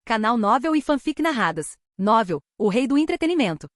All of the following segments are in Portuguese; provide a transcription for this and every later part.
Canal Novel e Fanfic Narradas. Novel, o rei do entretenimento.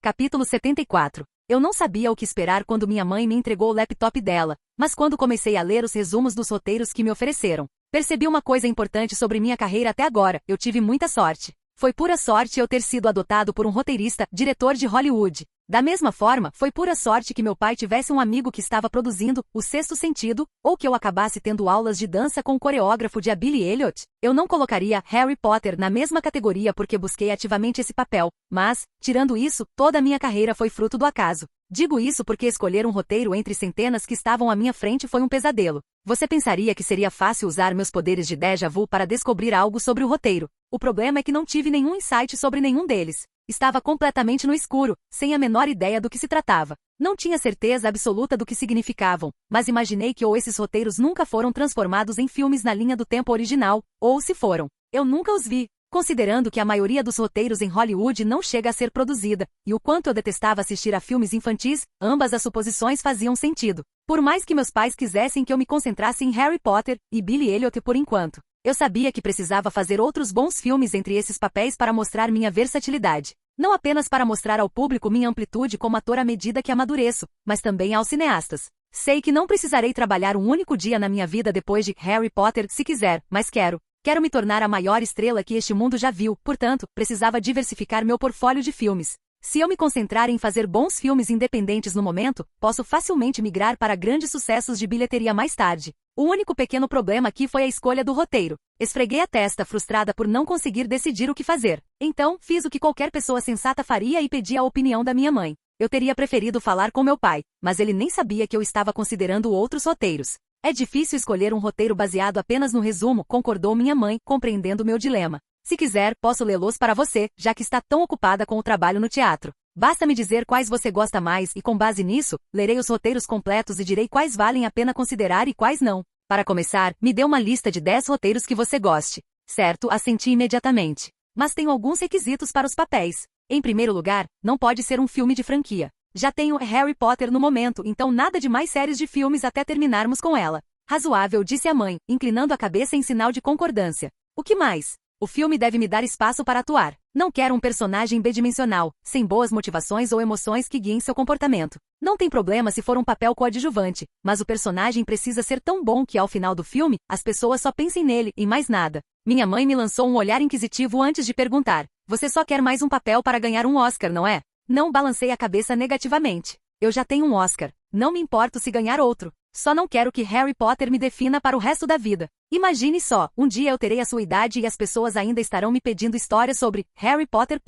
Capítulo 74. Eu não sabia o que esperar quando minha mãe me entregou o laptop dela, mas quando comecei a ler os resumos dos roteiros que me ofereceram, percebi uma coisa importante sobre minha carreira até agora: eu tive muita sorte. Foi pura sorte eu ter sido adotado por um roteirista, diretor de Hollywood. Da mesma forma, foi pura sorte que meu pai tivesse um amigo que estava produzindo O Sexto Sentido, ou que eu acabasse tendo aulas de dança com o coreógrafo de Billy Elliot. Eu não colocaria Harry Potter na mesma categoria porque busquei ativamente esse papel, mas, tirando isso, toda a minha carreira foi fruto do acaso. Digo isso porque escolher um roteiro entre centenas que estavam à minha frente foi um pesadelo. Você pensaria que seria fácil usar meus poderes de déjà vu para descobrir algo sobre o roteiro. O problema é que não tive nenhum insight sobre nenhum deles. Estava completamente no escuro, sem a menor ideia do que se tratava. Não tinha certeza absoluta do que significavam, mas imaginei que ou esses roteiros nunca foram transformados em filmes na linha do tempo original, ou se foram, eu nunca os vi. Considerando que a maioria dos roteiros em Hollywood não chega a ser produzida, e o quanto eu detestava assistir a filmes infantis, ambas as suposições faziam sentido. Por mais que meus pais quisessem que eu me concentrasse em Harry Potter e Billy Elliot por enquanto, eu sabia que precisava fazer outros bons filmes entre esses papéis para mostrar minha versatilidade. Não apenas para mostrar ao público minha amplitude como ator à medida que amadureço, mas também aos cineastas. Sei que não precisarei trabalhar um único dia na minha vida depois de Harry Potter se quiser, mas quero me tornar a maior estrela que este mundo já viu, portanto, precisava diversificar meu portfólio de filmes. Se eu me concentrar em fazer bons filmes independentes no momento, posso facilmente migrar para grandes sucessos de bilheteria mais tarde. O único pequeno problema aqui foi a escolha do roteiro. Esfreguei a testa frustrada por não conseguir decidir o que fazer. Então, fiz o que qualquer pessoa sensata faria e pedi a opinião da minha mãe. Eu teria preferido falar com meu pai, mas ele nem sabia que eu estava considerando outros roteiros. É difícil escolher um roteiro baseado apenas no resumo, concordou minha mãe, compreendendo meu dilema. Se quiser, posso lê-los para você, já que está tão ocupada com o trabalho no teatro. Basta me dizer quais você gosta mais e, com base nisso, lerei os roteiros completos e direi quais valem a pena considerar e quais não. Para começar, me dê uma lista de 10 roteiros que você goste. Certo, assenti imediatamente. Mas tenho alguns requisitos para os papéis. Em primeiro lugar, não pode ser um filme de franquia. Já tenho Harry Potter no momento, então nada de mais séries de filmes até terminarmos com ela. Razoável, disse a mãe, inclinando a cabeça em sinal de concordância. O que mais? O filme deve me dar espaço para atuar. Não quero um personagem bidimensional, sem boas motivações ou emoções que guiem seu comportamento. Não tem problema se for um papel coadjuvante, mas o personagem precisa ser tão bom que ao final do filme, as pessoas só pensem nele e mais nada. Minha mãe me lançou um olhar inquisitivo antes de perguntar: você só quer mais um papel para ganhar um Oscar, não é? Não, balancei a cabeça negativamente. Eu já tenho um Oscar. Não me importo se ganhar outro. Só não quero que Harry Potter me defina para o resto da vida. Imagine só, um dia eu terei a sua idade e as pessoas ainda estarão me pedindo histórias sobre Harry Potter.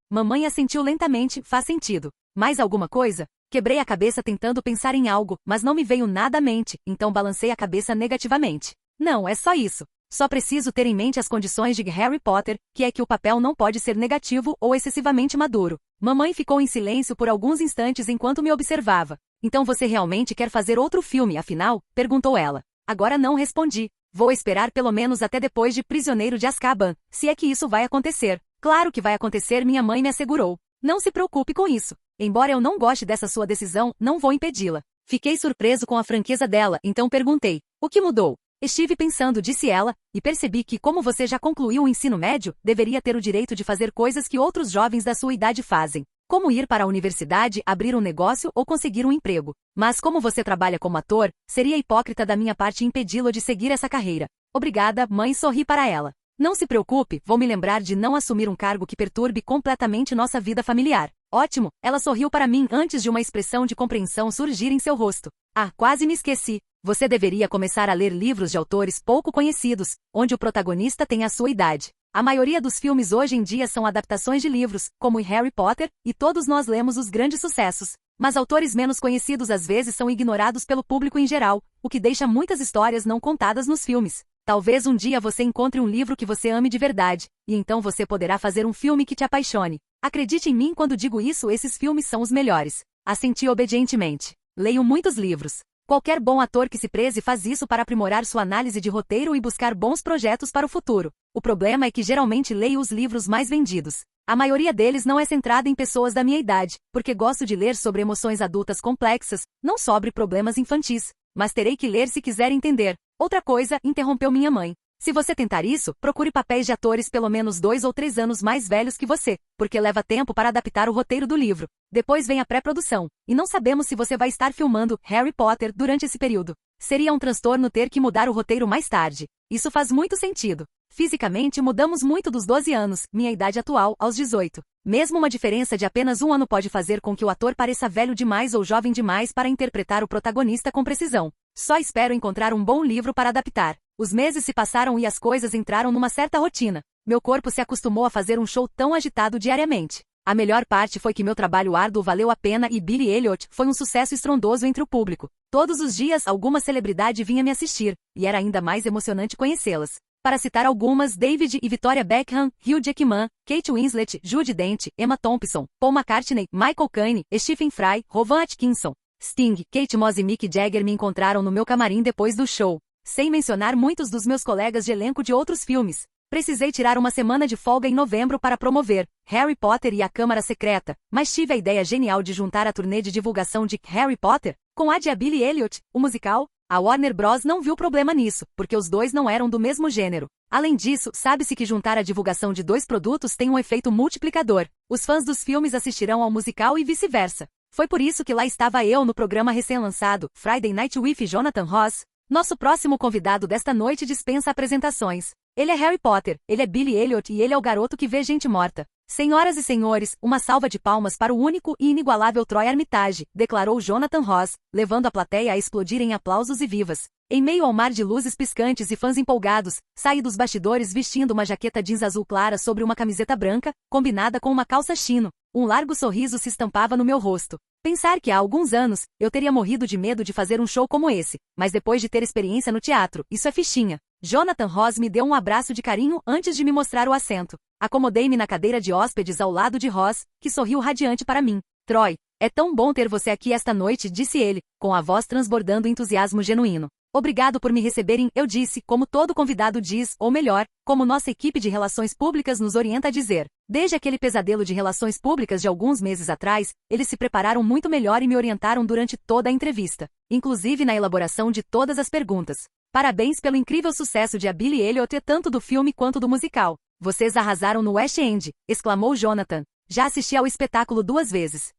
Mamãe assentiu lentamente, faz sentido. Mais alguma coisa? Quebrei a cabeça tentando pensar em algo, mas não me veio nada à mente, então balancei a cabeça negativamente. Não, é só isso. Só preciso ter em mente as condições de Harry Potter, que é que o papel não pode ser negativo ou excessivamente maduro. Mamãe ficou em silêncio por alguns instantes enquanto me observava. Então você realmente quer fazer outro filme, afinal? Perguntou ela. Agora não, respondi. Vou esperar pelo menos até depois de Prisioneiro de Azkaban, se é que isso vai acontecer. Claro que vai acontecer, minha mãe me assegurou. Não se preocupe com isso. Embora eu não goste dessa sua decisão, não vou impedi-la. Fiquei surpreso com a franqueza dela, então perguntei: o que mudou? Estive pensando, disse ela, e percebi que, como você já concluiu o ensino médio, deveria ter o direito de fazer coisas que outros jovens da sua idade fazem. Como ir para a universidade, abrir um negócio ou conseguir um emprego. Mas como você trabalha como ator, seria hipócrita da minha parte impedi-lo de seguir essa carreira. Obrigada, mãe, sorri para ela. Não se preocupe, vou me lembrar de não assumir um cargo que perturbe completamente nossa vida familiar. Ótimo, ela sorriu para mim antes de uma expressão de compreensão surgir em seu rosto. Ah, quase me esqueci. Você deveria começar a ler livros de autores pouco conhecidos, onde o protagonista tem a sua idade. A maioria dos filmes hoje em dia são adaptações de livros, como Harry Potter, e todos nós lemos os grandes sucessos. Mas autores menos conhecidos às vezes são ignorados pelo público em geral, o que deixa muitas histórias não contadas nos filmes. Talvez um dia você encontre um livro que você ame de verdade, e então você poderá fazer um filme que te apaixone. Acredite em mim quando digo isso, esses filmes são os melhores. Assenti obedientemente. Leio muitos livros. Qualquer bom ator que se preze faz isso para aprimorar sua análise de roteiro e buscar bons projetos para o futuro. O problema é que geralmente leio os livros mais vendidos. A maioria deles não é centrada em pessoas da minha idade, porque gosto de ler sobre emoções adultas complexas, não sobre problemas infantis. Mas terei que ler se quiser entender. Outra coisa, interrompeu minha mãe. Se você tentar isso, procure papéis de atores pelo menos 2 ou 3 anos mais velhos que você, porque leva tempo para adaptar o roteiro do livro. Depois vem a pré-produção, e não sabemos se você vai estar filmando Harry Potter durante esse período. Seria um transtorno ter que mudar o roteiro mais tarde. Isso faz muito sentido. Fisicamente mudamos muito dos 12 anos, minha idade atual, aos 18. Mesmo uma diferença de apenas um ano pode fazer com que o ator pareça velho demais ou jovem demais para interpretar o protagonista com precisão. Só espero encontrar um bom livro para adaptar. Os meses se passaram e as coisas entraram numa certa rotina. Meu corpo se acostumou a fazer um show tão agitado diariamente. A melhor parte foi que meu trabalho árduo valeu a pena e Billy Elliot foi um sucesso estrondoso entre o público. Todos os dias alguma celebridade vinha me assistir, e era ainda mais emocionante conhecê-las. Para citar algumas, David e Victoria Beckham, Hugh Jackman, Kate Winslet, Judi Dench, Emma Thompson, Paul McCartney, Michael Caine, Stephen Fry, Rowan Atkinson, Sting, Kate Moss e Mick Jagger me encontraram no meu camarim depois do show. Sem mencionar muitos dos meus colegas de elenco de outros filmes. Precisei tirar uma semana de folga em novembro para promover Harry Potter e a Câmara Secreta, mas tive a ideia genial de juntar a turnê de divulgação de Harry Potter com a de Billy Elliot, o musical. A Warner Bros. Não viu problema nisso, porque os dois não eram do mesmo gênero. Além disso, sabe-se que juntar a divulgação de 2 produtos tem um efeito multiplicador. Os fãs dos filmes assistirão ao musical e vice-versa. Foi por isso que lá estava eu no programa recém-lançado, Friday Night with Jonathan Ross. Nosso próximo convidado desta noite dispensa apresentações. Ele é Harry Potter, ele é Billy Elliot e ele é o garoto que vê gente morta. Senhoras e senhores, uma salva de palmas para o único e inigualável Troy Armitage, declarou Jonathan Ross, levando a plateia a explodir em aplausos e vivas. Em meio ao mar de luzes piscantes e fãs empolgados, saí dos bastidores vestindo uma jaqueta jeans azul clara sobre uma camiseta branca, combinada com uma calça chino. Um largo sorriso se estampava no meu rosto. Pensar que há alguns anos, eu teria morrido de medo de fazer um show como esse, mas depois de ter experiência no teatro, isso é fichinha. Jonathan Ross me deu um abraço de carinho antes de me mostrar o assento. Acomodei-me na cadeira de hóspedes ao lado de Ross, que sorriu radiante para mim. Troy, é tão bom ter você aqui esta noite, disse ele, com a voz transbordando entusiasmo genuíno. Obrigado por me receberem, eu disse, como todo convidado diz, ou melhor, como nossa equipe de relações públicas nos orienta a dizer. Desde aquele pesadelo de relações públicas de alguns meses atrás, eles se prepararam muito melhor e me orientaram durante toda a entrevista, inclusive na elaboração de todas as perguntas. Parabéns pelo incrível sucesso de A Billy Elliot tanto do filme quanto do musical. Vocês arrasaram no West End, exclamou Jonathan. Já assisti ao espetáculo 2 vezes.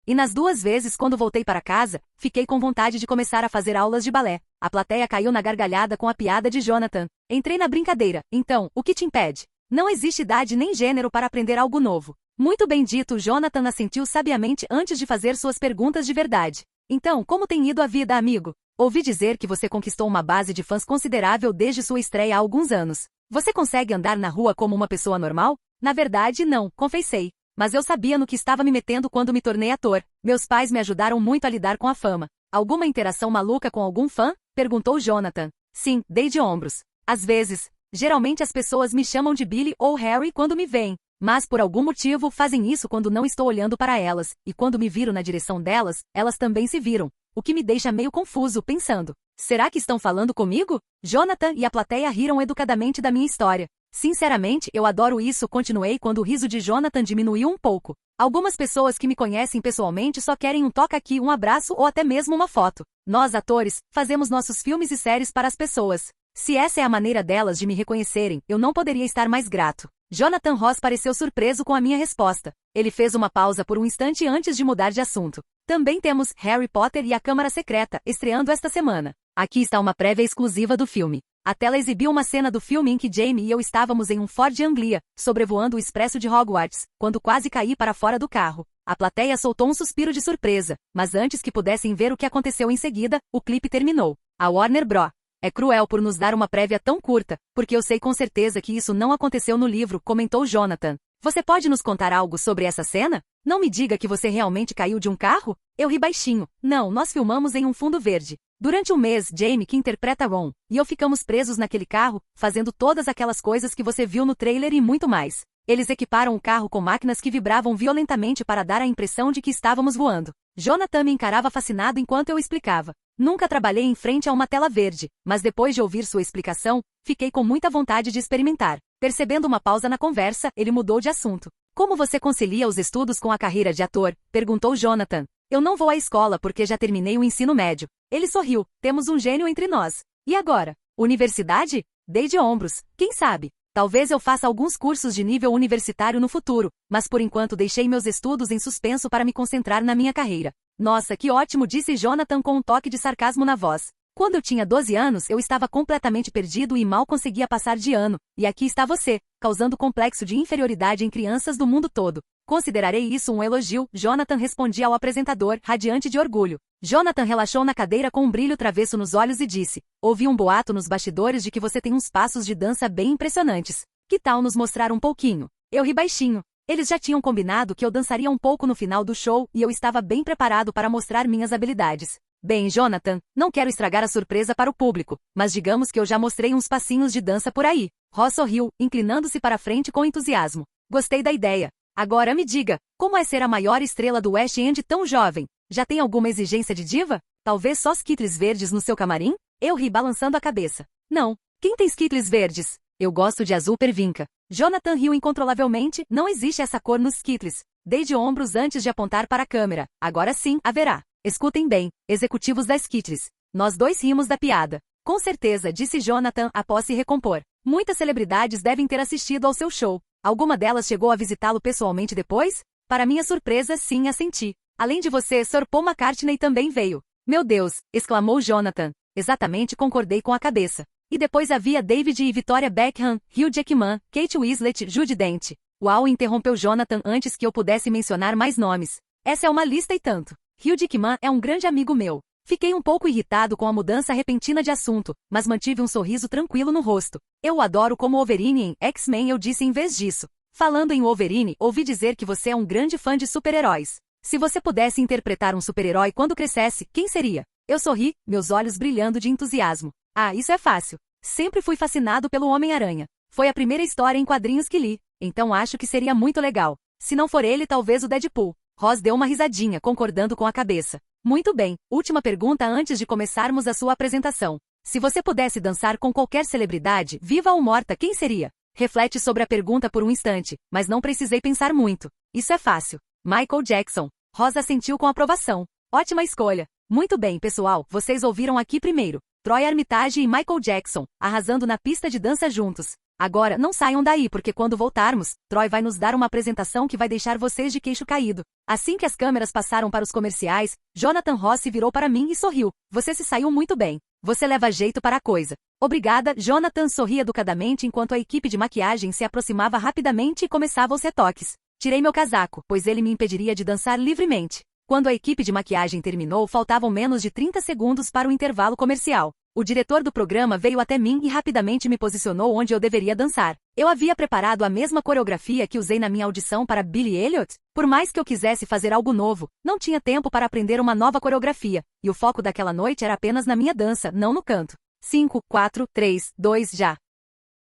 E nas 2 vezes quando voltei para casa, fiquei com vontade de começar a fazer aulas de balé. A plateia caiu na gargalhada com a piada de Jonathan. Entrei na brincadeira. Então, o que te impede? Não existe idade nem gênero para aprender algo novo. Muito bem dito, Jonathan assentiu sabiamente antes de fazer suas perguntas de verdade. Então, como tem ido a vida, amigo? Ouvi dizer que você conquistou uma base de fãs considerável desde sua estreia há alguns anos. Você consegue andar na rua como uma pessoa normal? Na verdade, não, confessei. Mas eu sabia no que estava me metendo quando me tornei ator. Meus pais me ajudaram muito a lidar com a fama. Alguma interação maluca com algum fã? Perguntou Jonathan. Sim, dei de ombros. Às vezes. Geralmente as pessoas me chamam de Billy ou Harry quando me veem. Mas por algum motivo fazem isso quando não estou olhando para elas. E quando me viro na direção delas, elas também se viram. O que me deixa meio confuso, pensando. Será que estão falando comigo? Jonathan e a plateia riram educadamente da minha história. Sinceramente, eu adoro isso, continuei quando o riso de Jonathan diminuiu um pouco. Algumas pessoas que me conhecem pessoalmente só querem um toque aqui, um abraço ou até mesmo uma foto. Nós, atores, fazemos nossos filmes e séries para as pessoas. Se essa é a maneira delas de me reconhecerem, eu não poderia estar mais grato. Jonathan Ross pareceu surpreso com a minha resposta. Ele fez uma pausa por um instante antes de mudar de assunto. Também temos Harry Potter e a Câmara Secreta, estreando esta semana. Aqui está uma prévia exclusiva do filme. A tela exibiu uma cena do filme em que Jamie e eu estávamos em um Ford Anglia, sobrevoando o expresso de Hogwarts, quando quase caí para fora do carro. A plateia soltou um suspiro de surpresa, mas antes que pudessem ver o que aconteceu em seguida, o clipe terminou. A Warner Bros. É cruel por nos dar uma prévia tão curta, porque eu sei com certeza que isso não aconteceu no livro, comentou Jonathan. Você pode nos contar algo sobre essa cena? Não me diga que você realmente caiu de um carro? Eu ri baixinho. Não, nós filmamos em um fundo verde. Durante um mês, Jamie, que interpreta Ron, e eu ficamos presos naquele carro, fazendo todas aquelas coisas que você viu no trailer e muito mais. Eles equiparam o carro com máquinas que vibravam violentamente para dar a impressão de que estávamos voando. Jonathan me encarava fascinado enquanto eu explicava. Nunca trabalhei em frente a uma tela verde, mas depois de ouvir sua explicação, fiquei com muita vontade de experimentar. Percebendo uma pausa na conversa, ele mudou de assunto. Como você concilia os estudos com a carreira de ator? Perguntou Jonathan. Eu não vou à escola porque já terminei o ensino médio. Ele sorriu. Temos um gênio entre nós. E agora? Universidade? Dei de ombros, quem sabe? Talvez eu faça alguns cursos de nível universitário no futuro, mas por enquanto deixei meus estudos em suspenso para me concentrar na minha carreira. Nossa, que ótimo, disse Jonathan com um toque de sarcasmo na voz. Quando eu tinha 12 anos, eu estava completamente perdido e mal conseguia passar de ano, e aqui está você, causando complexo de inferioridade em crianças do mundo todo. Considerarei isso um elogio, Jonathan respondia ao apresentador, radiante de orgulho. Jonathan relaxou na cadeira com um brilho travesso nos olhos e disse: ouvi um boato nos bastidores de que você tem uns passos de dança bem impressionantes. Que tal nos mostrar um pouquinho? Eu ri baixinho. Eles já tinham combinado que eu dançaria um pouco no final do show e eu estava bem preparado para mostrar minhas habilidades. Bem, Jonathan, não quero estragar a surpresa para o público, mas digamos que eu já mostrei uns passinhos de dança por aí. Ross sorriu, inclinando-se para frente com entusiasmo. Gostei da ideia. Agora me diga, como é ser a maior estrela do West End tão jovem? Já tem alguma exigência de diva? Talvez só skittles verdes no seu camarim? Eu ri balançando a cabeça. Não. Quem tem skittles verdes? Eu gosto de azul pervinca. Jonathan riu incontrolavelmente, não existe essa cor nos skittles. Dei de ombros antes de apontar para a câmera. Agora sim, haverá. Escutem bem, executivos da Skittles. Nós dois rimos da piada. Com certeza, disse Jonathan após se recompor. Muitas celebridades devem ter assistido ao seu show. Alguma delas chegou a visitá-lo pessoalmente depois? Para minha surpresa, sim, assenti. Além de você, Sir Paul McCartney também veio. Meu Deus, exclamou Jonathan. Exatamente, concordei com a cabeça. E depois havia David e Victoria Beckham, Hugh Jackman, Kate Winslet, Judi Dench. Uau, interrompeu Jonathan antes que eu pudesse mencionar mais nomes. Essa é uma lista e tanto. Hugh Jackman é um grande amigo meu. Fiquei um pouco irritado com a mudança repentina de assunto, mas mantive um sorriso tranquilo no rosto. Eu o adoro como Wolverine em X-Men, eu disse em vez disso. Falando em Wolverine, ouvi dizer que você é um grande fã de super-heróis. Se você pudesse interpretar um super-herói quando crescesse, quem seria? Eu sorri, meus olhos brilhando de entusiasmo. Ah, isso é fácil. Sempre fui fascinado pelo Homem-Aranha. Foi a primeira história em quadrinhos que li, então acho que seria muito legal. Se não for ele, talvez o Deadpool. Ross deu uma risadinha, concordando com a cabeça. Muito bem, última pergunta antes de começarmos a sua apresentação. Se você pudesse dançar com qualquer celebridade, viva ou morta, quem seria? Reflete sobre a pergunta por um instante, mas não precisei pensar muito. Isso é fácil. Michael Jackson. Ross assentiu com aprovação. Ótima escolha. Muito bem, pessoal, vocês ouviram aqui primeiro. Troy Armitage e Michael Jackson, arrasando na pista de dança juntos. Agora, não saiam daí porque quando voltarmos, Troy vai nos dar uma apresentação que vai deixar vocês de queixo caído. Assim que as câmeras passaram para os comerciais, Jonathan Ross se virou para mim e sorriu. Você se saiu muito bem. Você leva jeito para a coisa. Obrigada, Jonathan sorria educadamente enquanto a equipe de maquiagem se aproximava rapidamente e começava os retoques. Tirei meu casaco, pois ele me impediria de dançar livremente. Quando a equipe de maquiagem terminou, faltavam menos de 30 segundos para o intervalo comercial. O diretor do programa veio até mim e rapidamente me posicionou onde eu deveria dançar. Eu havia preparado a mesma coreografia que usei na minha audição para Billy Elliot. Por mais que eu quisesse fazer algo novo, não tinha tempo para aprender uma nova coreografia, e o foco daquela noite era apenas na minha dança, não no canto. 5, 4, 3, 2, já.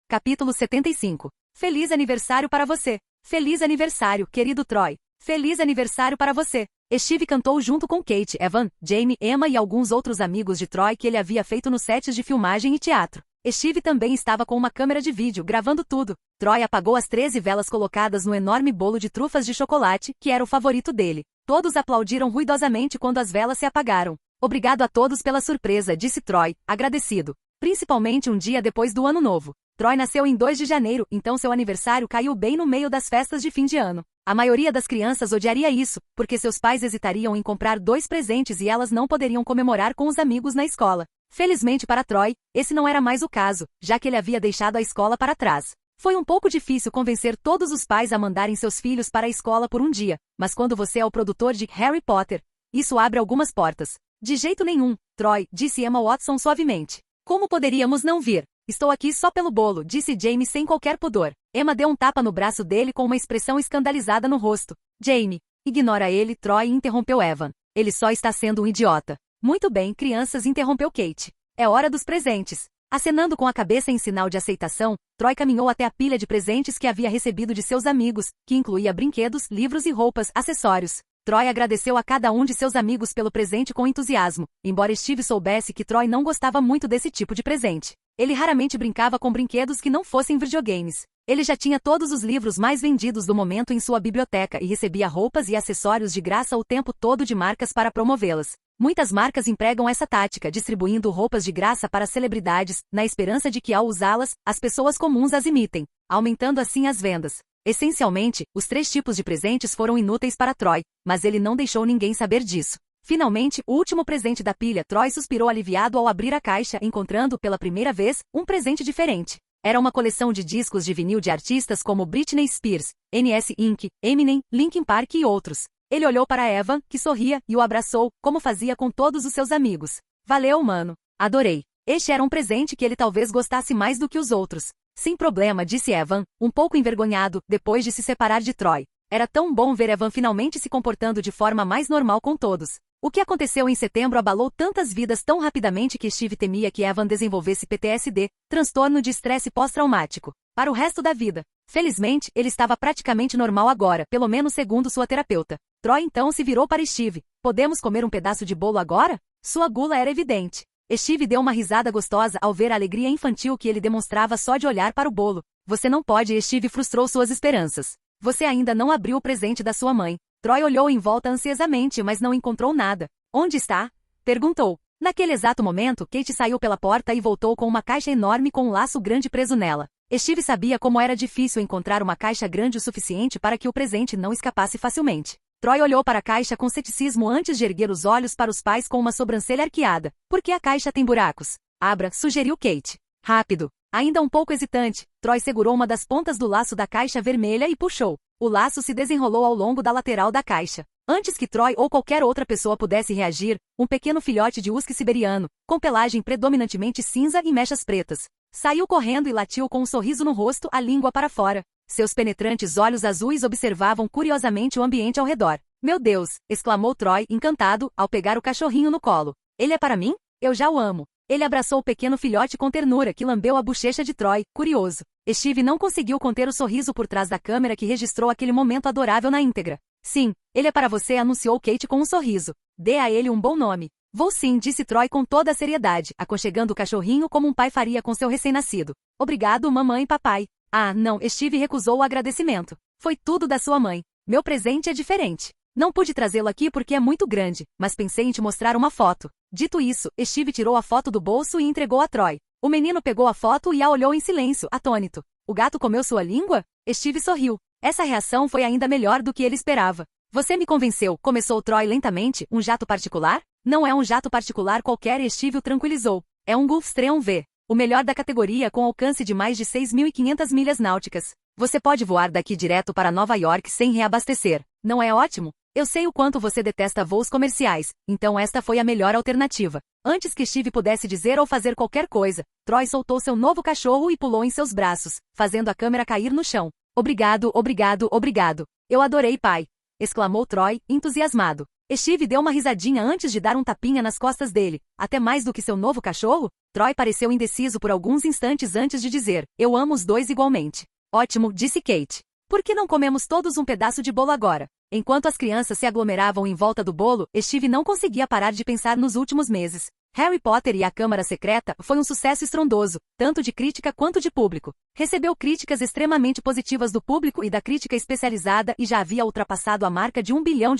Capítulo 75. Feliz aniversário para você. Feliz aniversário, querido Troy. Feliz aniversário para você. Steve cantou junto com Kate, Evan, Jamie, Emma e alguns outros amigos de Troy que ele havia feito nos sets de filmagem e teatro. Steve também estava com uma câmera de vídeo, gravando tudo. Troy apagou as 13 velas colocadas no enorme bolo de trufas de chocolate, que era o favorito dele. Todos aplaudiram ruidosamente quando as velas se apagaram. Obrigado a todos pela surpresa, disse Troy, agradecido. Principalmente um dia depois do Ano Novo. Troy nasceu em 2 de janeiro, então seu aniversário caiu bem no meio das festas de fim de ano. A maioria das crianças odiaria isso, porque seus pais hesitariam em comprar 2 presentes e elas não poderiam comemorar com os amigos na escola. Felizmente para Troy, esse não era mais o caso, já que ele havia deixado a escola para trás. Foi um pouco difícil convencer todos os pais a mandarem seus filhos para a escola por um dia, mas quando você é o produtor de Harry Potter, isso abre algumas portas. De jeito nenhum, Troy, disse Emma Watson suavemente. Como poderíamos não vir? Estou aqui só pelo bolo, disse Jamie sem qualquer pudor. Emma deu um tapa no braço dele com uma expressão escandalizada no rosto. Jamie, ignora ele, Troy interrompeu Evan. Ele só está sendo um idiota. Muito bem, crianças, interrompeu Kate. É hora dos presentes. Acenando com a cabeça em sinal de aceitação, Troy caminhou até a pilha de presentes que havia recebido de seus amigos, que incluía brinquedos, livros e roupas, acessórios. Troy agradeceu a cada um de seus amigos pelo presente com entusiasmo, embora Steve soubesse que Troy não gostava muito desse tipo de presente. Ele raramente brincava com brinquedos que não fossem videogames. Ele já tinha todos os livros mais vendidos do momento em sua biblioteca e recebia roupas e acessórios de graça o tempo todo de marcas para promovê-las. Muitas marcas empregam essa tática, distribuindo roupas de graça para celebridades, na esperança de que ao usá-las, as pessoas comuns as imitem, aumentando assim as vendas. Essencialmente, os 3 tipos de presentes foram inúteis para Troy, mas ele não deixou ninguém saber disso. Finalmente, o último presente da pilha, Troy suspirou aliviado ao abrir a caixa, encontrando, pela primeira vez, um presente diferente. Era uma coleção de discos de vinil de artistas como Britney Spears, NS Inc., Eminem, Linkin Park e outros. Ele olhou para Evan, que sorria, e o abraçou, como fazia com todos os seus amigos. Valeu, mano. Adorei. Este era um presente que ele talvez gostasse mais do que os outros. Sem problema, disse Evan, um pouco envergonhado, depois de se separar de Troy. Era tão bom ver Evan finalmente se comportando de forma mais normal com todos. O que aconteceu em setembro abalou tantas vidas tão rapidamente que Steve temia que Evan desenvolvesse PTSD, transtorno de estresse pós-traumático, para o resto da vida. Felizmente, ele estava praticamente normal agora, pelo menos segundo sua terapeuta. Troy então se virou para Steve. Podemos comer um pedaço de bolo agora? Sua gula era evidente. Steve deu uma risada gostosa ao ver a alegria infantil que ele demonstrava só de olhar para o bolo. Você não pode. Steve frustrou suas esperanças. Você ainda não abriu o presente da sua mãe. Troy olhou em volta ansiosamente, mas não encontrou nada. Onde está? Perguntou. Naquele exato momento, Kate saiu pela porta e voltou com uma caixa enorme com um laço grande preso nela. Steve sabia como era difícil encontrar uma caixa grande o suficiente para que o presente não escapasse facilmente. Troy olhou para a caixa com ceticismo antes de erguer os olhos para os pais com uma sobrancelha arqueada. Por que a caixa tem buracos? Abra, sugeriu Kate. Rápido. Ainda um pouco hesitante, Troy segurou uma das pontas do laço da caixa vermelha e puxou. O laço se desenrolou ao longo da lateral da caixa. Antes que Troy ou qualquer outra pessoa pudesse reagir, um pequeno filhote de husky siberiano, com pelagem predominantemente cinza e mechas pretas, saiu correndo e latiu com um sorriso no rosto, a língua para fora. Seus penetrantes olhos azuis observavam curiosamente o ambiente ao redor. Meu Deus! Exclamou Troy, encantado, ao pegar o cachorrinho no colo. Ele é para mim? Eu já o amo. Ele abraçou o pequeno filhote com ternura que lambeu a bochecha de Troy, curioso. Steve não conseguiu conter o sorriso por trás da câmera que registrou aquele momento adorável na íntegra. Sim, ele é para você, anunciou Kate com um sorriso. Dê a ele um bom nome. Vou sim, disse Troy com toda a seriedade, aconchegando o cachorrinho como um pai faria com seu recém-nascido. Obrigado, mamãe e papai. Ah, não, Steve recusou o agradecimento. Foi tudo da sua mãe. Meu presente é diferente. Não pude trazê-lo aqui porque é muito grande, mas pensei em te mostrar uma foto. Dito isso, Steve tirou a foto do bolso e entregou a Troy. O menino pegou a foto e a olhou em silêncio, atônito. O gato comeu sua língua? Steve sorriu. Essa reação foi ainda melhor do que ele esperava. Você me convenceu, começou Troy lentamente. Um jato particular? Não é um jato particular qualquer, Steve o tranquilizou. É um Gulfstream V. O melhor da categoria com alcance de mais de 6.500 milhas náuticas. Você pode voar daqui direto para Nova York sem reabastecer. Não é ótimo? Eu sei o quanto você detesta voos comerciais, então esta foi a melhor alternativa. Antes que Steve pudesse dizer ou fazer qualquer coisa, Troy soltou seu novo cachorro e pulou em seus braços, fazendo a câmera cair no chão. Obrigado, obrigado, obrigado. Eu adorei, pai. Exclamou Troy, entusiasmado. Steve deu uma risadinha antes de dar um tapinha nas costas dele. Até mais do que seu novo cachorro? Troy pareceu indeciso por alguns instantes antes de dizer, eu amo os dois igualmente. Ótimo, disse Kate. Por que não comemos todos um pedaço de bolo agora? Enquanto as crianças se aglomeravam em volta do bolo, Steve não conseguia parar de pensar nos últimos meses. Harry Potter e a Câmara Secreta foi um sucesso estrondoso, tanto de crítica quanto de público. Recebeu críticas extremamente positivas do público e da crítica especializada e já havia ultrapassado a marca de $1 bilhão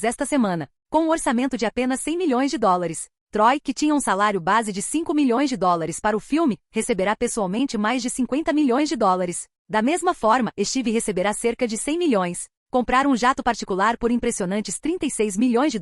esta semana, com um orçamento de apenas $100 milhões. Troy, que tinha um salário base de $5 milhões para o filme, receberá pessoalmente mais de $50 milhões. Da mesma forma, Steve receberá cerca de $100 milhões. Comprar um jato particular por impressionantes $36 milhões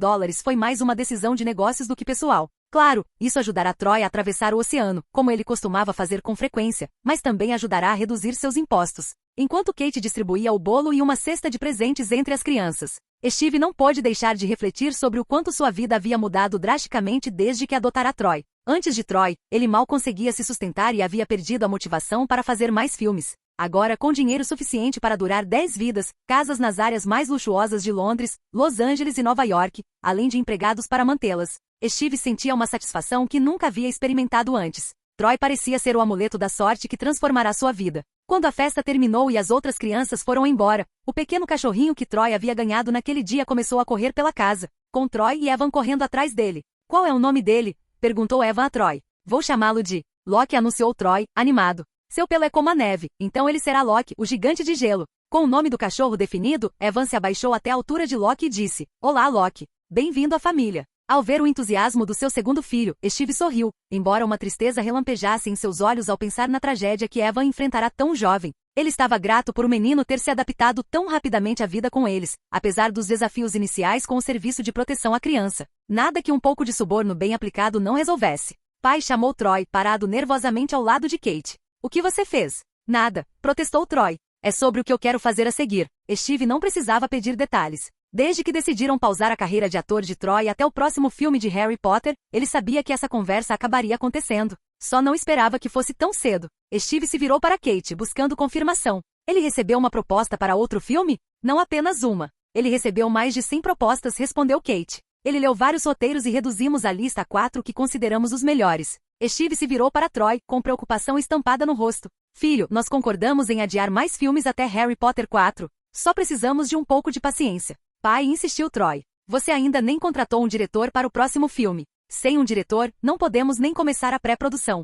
foi mais uma decisão de negócios do que pessoal. Claro, isso ajudará Troy a atravessar o oceano, como ele costumava fazer com frequência, mas também ajudará a reduzir seus impostos. Enquanto Kate distribuía o bolo e uma cesta de presentes entre as crianças, Steve não pôde deixar de refletir sobre o quanto sua vida havia mudado drasticamente desde que adotara Troy. Antes de Troy, ele mal conseguia se sustentar e havia perdido a motivação para fazer mais filmes. Agora, com dinheiro suficiente para durar 10 vidas, casas nas áreas mais luxuosas de Londres, Los Angeles e Nova York, além de empregados para mantê-las, Steve sentia uma satisfação que nunca havia experimentado antes. Troy parecia ser o amuleto da sorte que transformará sua vida. Quando a festa terminou e as outras crianças foram embora, o pequeno cachorrinho que Troy havia ganhado naquele dia começou a correr pela casa, com Troy e Evan correndo atrás dele. Qual é o nome dele? Perguntou Evan a Troy. Vou chamá-lo de Loki anunciou Troy, animado. Seu pelo é como a neve, então ele será Loki, o gigante de gelo. Com o nome do cachorro definido, Evan se abaixou até a altura de Loki e disse: Olá, Loki. Bem-vindo à família. Ao ver o entusiasmo do seu segundo filho, Steve sorriu, embora uma tristeza relampejasse em seus olhos ao pensar na tragédia que Evan enfrentará tão jovem. Ele estava grato por o menino ter se adaptado tão rapidamente à vida com eles, apesar dos desafios iniciais com o serviço de proteção à criança. Nada que um pouco de suborno bem aplicado não resolvesse. Pai chamou Troy, parado nervosamente ao lado de Kate. O que você fez? Nada, protestou Troy. É sobre o que eu quero fazer a seguir. Steve não precisava pedir detalhes. Desde que decidiram pausar a carreira de ator de Troy até o próximo filme de Harry Potter, ele sabia que essa conversa acabaria acontecendo. Só não esperava que fosse tão cedo. Steve se virou para Kate, buscando confirmação. Ele recebeu uma proposta para outro filme? Não apenas uma. Ele recebeu mais de 100 propostas, respondeu Kate. Ele leu vários roteiros e reduzimos a lista a 4 que consideramos os melhores. Steve se virou para Troy, com preocupação estampada no rosto. Filho, nós concordamos em adiar mais filmes até Harry Potter 4. Só precisamos de um pouco de paciência. Pai, insistiu Troy. Você ainda nem contratou um diretor para o próximo filme. Sem um diretor, não podemos nem começar a pré-produção.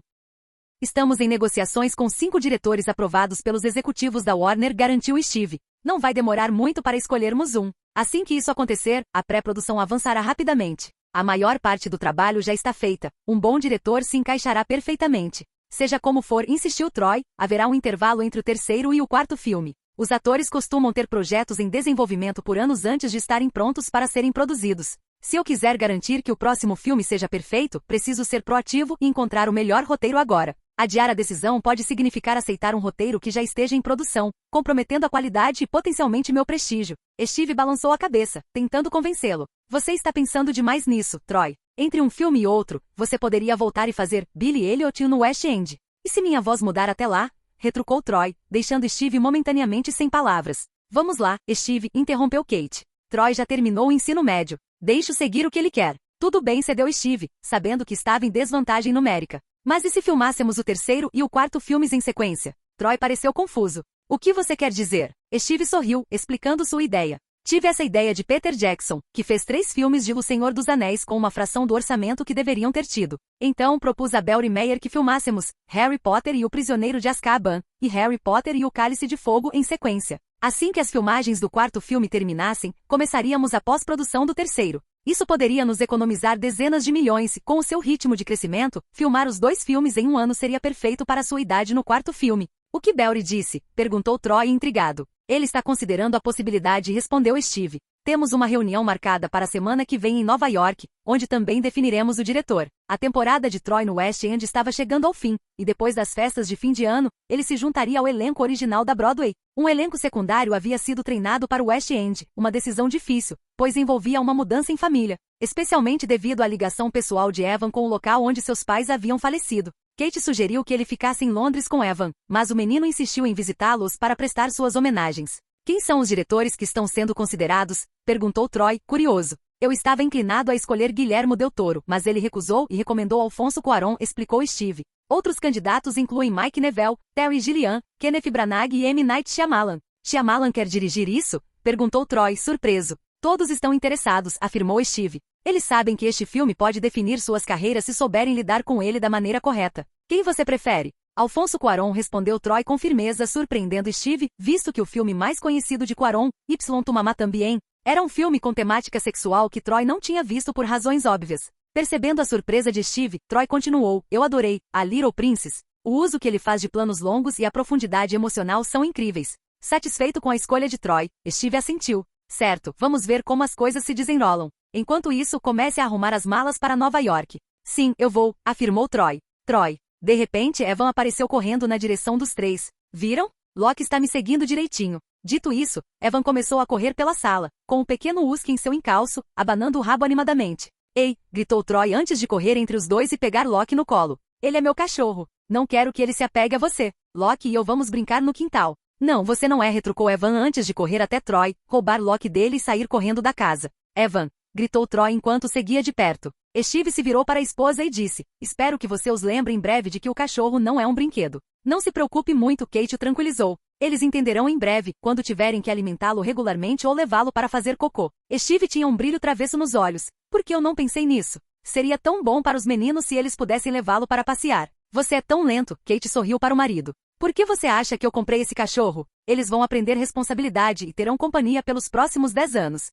Estamos em negociações com 5 diretores aprovados pelos executivos da Warner, garantiu Steve. Não vai demorar muito para escolhermos um. Assim que isso acontecer, a pré-produção avançará rapidamente. A maior parte do trabalho já está feita. Um bom diretor se encaixará perfeitamente. Seja como for, insistiu Troy, haverá um intervalo entre o terceiro e o quarto filme. Os atores costumam ter projetos em desenvolvimento por anos antes de estarem prontos para serem produzidos. Se eu quiser garantir que o próximo filme seja perfeito, preciso ser proativo e encontrar o melhor roteiro agora. Adiar a decisão pode significar aceitar um roteiro que já esteja em produção, comprometendo a qualidade e potencialmente meu prestígio. Steve balançou a cabeça, tentando convencê-lo. Você está pensando demais nisso, Troy. Entre um filme e outro, você poderia voltar e fazer Billy Elliot no West End. E se minha voz mudar até lá? Retrucou Troy, deixando Steve momentaneamente sem palavras. Vamos lá, Steve, interrompeu Kate. Troy já terminou o ensino médio. Deixe-o seguir o que ele quer. Tudo bem, cedeu Steve, sabendo que estava em desvantagem numérica. Mas e se filmássemos o terceiro e o quarto filmes em sequência? Troy pareceu confuso. O que você quer dizer? Steve sorriu, explicando sua ideia. Tive essa ideia de Peter Jackson, que fez 3 filmes de O Senhor dos Anéis com uma fração do orçamento que deveriam ter tido. Então propus a Bell e Meyer que filmássemos Harry Potter e o Prisioneiro de Azkaban, e Harry Potter e o Cálice de Fogo em sequência. Assim que as filmagens do quarto filme terminassem, começaríamos a pós-produção do terceiro. Isso poderia nos economizar dezenas de milhões e, com o seu ritmo de crescimento, filmar os 2 filmes em um ano seria perfeito para sua idade no quarto filme. O que Belry disse? Perguntou Troy intrigado. Ele está considerando a possibilidade, respondeu Steve. Temos uma reunião marcada para a semana que vem em Nova York, onde também definiremos o diretor. A temporada de Troy no West End estava chegando ao fim, e depois das festas de fim de ano, ele se juntaria ao elenco original da Broadway. Um elenco secundário havia sido treinado para o West End, uma decisão difícil, pois envolvia uma mudança em família, especialmente devido à ligação pessoal de Evan com o local onde seus pais haviam falecido. Kate sugeriu que ele ficasse em Londres com Evan, mas o menino insistiu em visitá-los para prestar suas homenagens. Quem são os diretores que estão sendo considerados? Perguntou Troy, curioso. Eu estava inclinado a escolher Guillermo del Toro, mas ele recusou e recomendou Alfonso Cuarón, explicou Steve. Outros candidatos incluem Mike Neville, Terry Gilliam, Kenneth Branagh e M. Night Shyamalan. Shyamalan quer dirigir isso? Perguntou Troy, surpreso. Todos estão interessados, afirmou Steve. Eles sabem que este filme pode definir suas carreiras se souberem lidar com ele da maneira correta. Quem você prefere? Alfonso Cuarón, respondeu Troy com firmeza, surpreendendo Steve, visto que o filme mais conhecido de Cuarón, Y Tu Mamá Tambien, era um filme com temática sexual que Troy não tinha visto por razões óbvias. Percebendo a surpresa de Steve, Troy continuou, eu adorei, A Little Princess. O uso que ele faz de planos longos e a profundidade emocional são incríveis. Satisfeito com a escolha de Troy, Steve assentiu. Certo, vamos ver como as coisas se desenrolam. Enquanto isso, comece a arrumar as malas para Nova York. Sim, eu vou, afirmou Troy. Troy. De repente, Evan apareceu correndo na direção dos 3. Viram? Loki está me seguindo direitinho. Dito isso, Evan começou a correr pela sala, com um pequeno husky em seu encalço, abanando o rabo animadamente. Ei, gritou Troy antes de correr entre os dois e pegar Loki no colo. Ele é meu cachorro. Não quero que ele se apegue a você. Loki e eu vamos brincar no quintal. Não, você não é, retrucou Evan antes de correr até Troy, roubar Loki dele e sair correndo da casa. Evan, gritou Troy enquanto seguia de perto. Steve se virou para a esposa e disse, espero que você os lembre em breve de que o cachorro não é um brinquedo. Não se preocupe muito, Kate o tranquilizou. Eles entenderão em breve, quando tiverem que alimentá-lo regularmente ou levá-lo para fazer cocô. Steve tinha um brilho travesso nos olhos. Por que eu não pensei nisso? Seria tão bom para os meninos se eles pudessem levá-lo para passear. Você é tão lento, Kate sorriu para o marido. Por que você acha que eu comprei esse cachorro? Eles vão aprender responsabilidade e terão companhia pelos próximos 10 anos.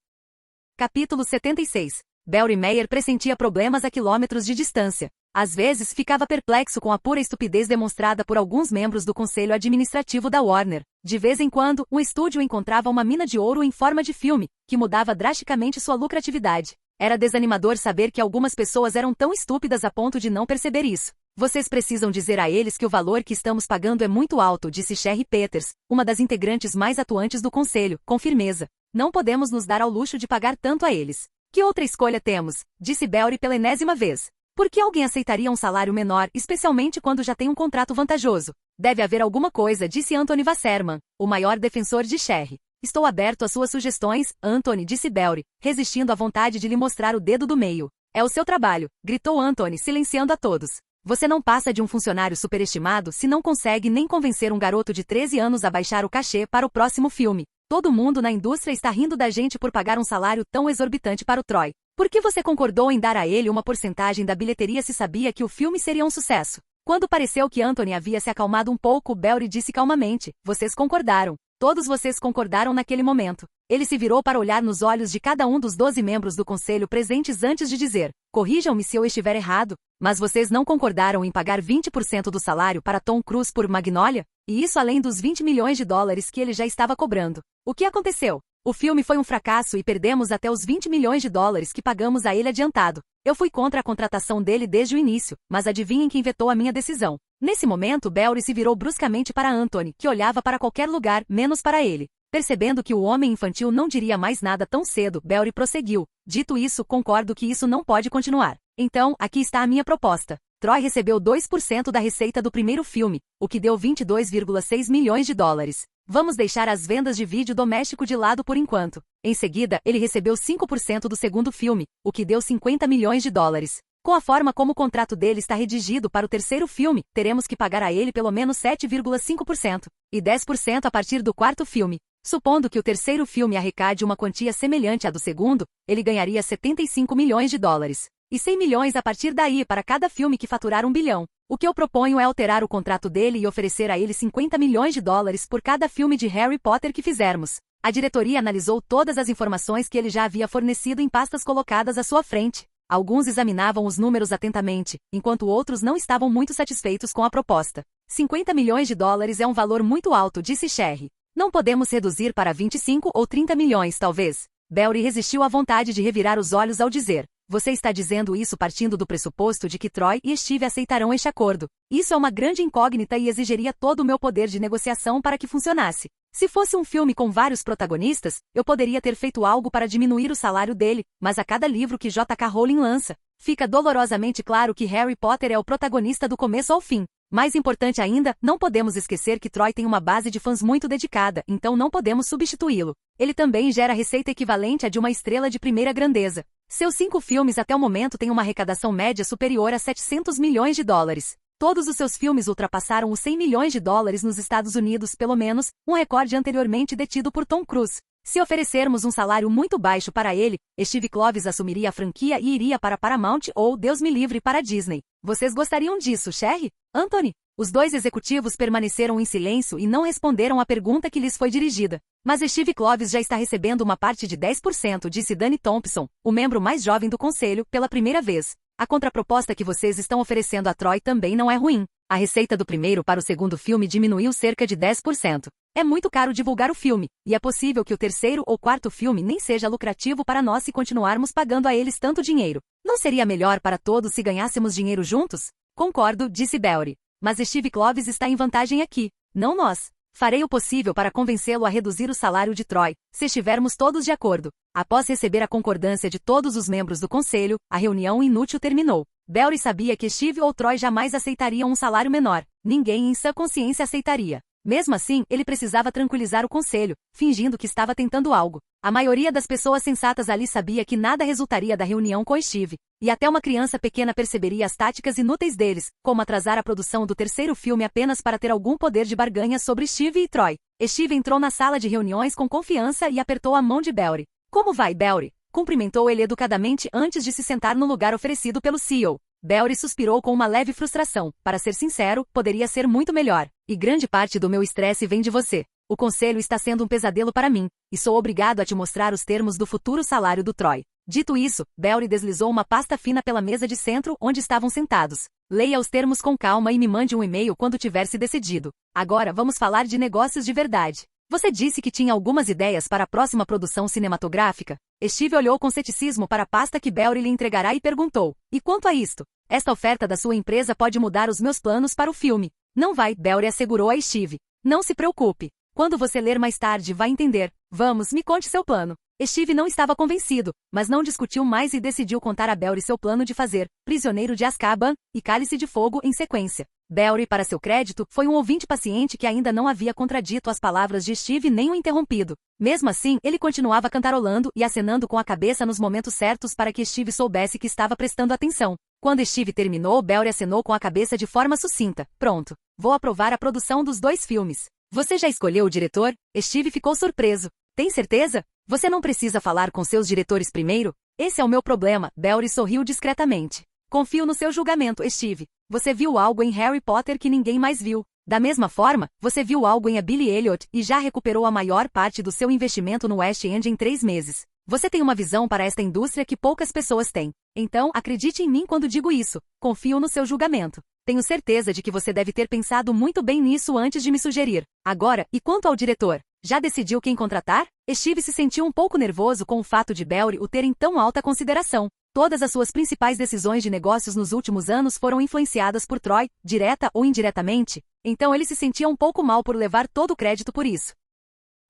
Capítulo 76. Barry Meyer pressentia problemas a quilômetros de distância. Às vezes ficava perplexo com a pura estupidez demonstrada por alguns membros do conselho administrativo da Warner. De vez em quando, o estúdio encontrava uma mina de ouro em forma de filme, que mudava drasticamente sua lucratividade. Era desanimador saber que algumas pessoas eram tão estúpidas a ponto de não perceber isso. Vocês precisam dizer a eles que o valor que estamos pagando é muito alto, disse Sherry Peters, uma das integrantes mais atuantes do conselho, com firmeza. Não podemos nos dar ao luxo de pagar tanto a eles. Que outra escolha temos? Disse Barry pela enésima vez. Por que alguém aceitaria um salário menor, especialmente quando já tem um contrato vantajoso? Deve haver alguma coisa, disse Anthony Wasserman, o maior defensor de Sherry. Estou aberto às suas sugestões, Anthony, disse Barry, resistindo à vontade de lhe mostrar o dedo do meio. É o seu trabalho, gritou Anthony, silenciando a todos. Você não passa de um funcionário superestimado se não consegue nem convencer um garoto de 13 anos a baixar o cachê para o próximo filme. Todo mundo na indústria está rindo da gente por pagar um salário tão exorbitante para o Troy. Por que você concordou em dar a ele uma porcentagem da bilheteria se sabia que o filme seria um sucesso? Quando pareceu que Anthony havia se acalmado um pouco, Barry disse calmamente, vocês concordaram. Todos vocês concordaram naquele momento. Ele se virou para olhar nos olhos de cada um dos 12 membros do conselho presentes antes de dizer, corrijam-me se eu estiver errado, mas vocês não concordaram em pagar 20% do salário para Tom Cruise por Magnolia? E isso além dos 20 milhões de dólares que ele já estava cobrando. O que aconteceu? O filme foi um fracasso e perdemos até os 20 milhões de dólares que pagamos a ele adiantado. Eu fui contra a contratação dele desde o início, mas adivinhem quem vetou a minha decisão. Nesse momento, Barry se virou bruscamente para Anthony, que olhava para qualquer lugar, menos para ele. Percebendo que o homem infantil não diria mais nada tão cedo, Barry prosseguiu. Dito isso, concordo que isso não pode continuar. Então, aqui está a minha proposta. Troy recebeu 2% da receita do primeiro filme, o que deu 22,6 milhões de dólares. Vamos deixar as vendas de vídeo doméstico de lado por enquanto. Em seguida, ele recebeu 5% do segundo filme, o que deu 50 milhões de dólares. Com a forma como o contrato dele está redigido para o terceiro filme, teremos que pagar a ele pelo menos 7,5%, e 10% a partir do quarto filme. Supondo que o terceiro filme arrecade uma quantia semelhante à do segundo, ele ganharia 75 milhões de dólares. E 100 milhões a partir daí para cada filme que faturar 1 bilhão. O que eu proponho é alterar o contrato dele e oferecer a ele 50 milhões de dólares por cada filme de Harry Potter que fizermos. A diretoria analisou todas as informações que ele já havia fornecido em pastas colocadas à sua frente. Alguns examinavam os números atentamente, enquanto outros não estavam muito satisfeitos com a proposta. 50 milhões de dólares é um valor muito alto, disse Sherry. Não podemos reduzir para 25 ou 30 milhões, talvez. Barry resistiu à vontade de revirar os olhos ao dizer. Você está dizendo isso partindo do pressuposto de que Troy e Steve aceitarão este acordo. Isso é uma grande incógnita e exigiria todo o meu poder de negociação para que funcionasse. Se fosse um filme com vários protagonistas, eu poderia ter feito algo para diminuir o salário dele, mas a cada livro que J.K. Rowling lança, fica dolorosamente claro que Harry Potter é o protagonista do começo ao fim. Mais importante ainda, não podemos esquecer que Troy tem uma base de fãs muito dedicada, então não podemos substituí-lo. Ele também gera receita equivalente à de uma estrela de primeira grandeza. Seus 5 filmes até o momento têm uma arrecadação média superior a 700 milhões de dólares. Todos os seus filmes ultrapassaram os 100 milhões de dólares nos Estados Unidos, pelo menos, um recorde anteriormente detido por Tom Cruise. Se oferecermos um salário muito baixo para ele, Steve Kloves assumiria a franquia e iria para Paramount ou, Deus me livre, para Disney. Vocês gostariam disso, Sherry? Anthony? Os dois executivos permaneceram em silêncio e não responderam à pergunta que lhes foi dirigida. Mas Steve Kloves já está recebendo uma parte de 10%, disse Danny Thompson, o membro mais jovem do conselho, pela primeira vez. A contraproposta que vocês estão oferecendo a Troy também não é ruim. A receita do primeiro para o segundo filme diminuiu cerca de 10%. É muito caro divulgar o filme, e é possível que o terceiro ou quarto filme nem seja lucrativo para nós se continuarmos pagando a eles tanto dinheiro. Não seria melhor para todos se ganhássemos dinheiro juntos? Concordo, disse Barry. Mas Steve Kloves está em vantagem aqui, não nós. Farei o possível para convencê-lo a reduzir o salário de Troy, se estivermos todos de acordo. Após receber a concordância de todos os membros do conselho, a reunião inútil terminou. Barry sabia que Steve ou Troy jamais aceitariam um salário menor. Ninguém em sã consciência aceitaria. Mesmo assim, ele precisava tranquilizar o conselho, fingindo que estava tentando algo. A maioria das pessoas sensatas ali sabia que nada resultaria da reunião com Steve. E até uma criança pequena perceberia as táticas inúteis deles, como atrasar a produção do terceiro filme apenas para ter algum poder de barganha sobre Steve e Troy. Steve entrou na sala de reuniões com confiança e apertou a mão de Barry. Como vai, Barry? Cumprimentou ele educadamente antes de se sentar no lugar oferecido pelo CEO. Belry suspirou com uma leve frustração. Para ser sincero, poderia ser muito melhor. E grande parte do meu estresse vem de você. O conselho está sendo um pesadelo para mim, e sou obrigado a te mostrar os termos do futuro salário do Troy. Dito isso, Belry deslizou uma pasta fina pela mesa de centro onde estavam sentados. Leia os termos com calma e me mande um e-mail quando tiver se decidido. Agora vamos falar de negócios de verdade. Você disse que tinha algumas ideias para a próxima produção cinematográfica? Steve olhou com ceticismo para a pasta que Belry lhe entregará e perguntou: e quanto a isto? Esta oferta da sua empresa pode mudar os meus planos para o filme. Não vai, Belry assegurou a Steve. Não se preocupe. Quando você ler mais tarde vai entender. Vamos, me conte seu plano. Steve não estava convencido, mas não discutiu mais e decidiu contar a Belry seu plano de fazer Prisioneiro de Azkaban e Cálice de Fogo em sequência. Belry, para seu crédito, foi um ouvinte paciente que ainda não havia contradito as palavras de Steve nem o interrompido. Mesmo assim, ele continuava cantarolando e acenando com a cabeça nos momentos certos para que Steve soubesse que estava prestando atenção. Quando Steve terminou, Belry acenou com a cabeça de forma sucinta. Pronto. Vou aprovar a produção dos 2 filmes. Você já escolheu o diretor? Steve ficou surpreso. Tem certeza? Você não precisa falar com seus diretores primeiro? Esse é o meu problema. Belry sorriu discretamente. Confio no seu julgamento, Steve. Você viu algo em Harry Potter que ninguém mais viu. Da mesma forma, você viu algo em A Billy Elliot e já recuperou a maior parte do seu investimento no West End em 3 meses. Você tem uma visão para esta indústria que poucas pessoas têm. Então, acredite em mim quando digo isso. Confio no seu julgamento. Tenho certeza de que você deve ter pensado muito bem nisso antes de me sugerir. Agora, e quanto ao diretor? Já decidiu quem contratar? Steve se sentiu um pouco nervoso com o fato de Belry o ter em tão alta consideração. Todas as suas principais decisões de negócios nos últimos anos foram influenciadas por Troy, direta ou indiretamente, então ele se sentia um pouco mal por levar todo o crédito por isso.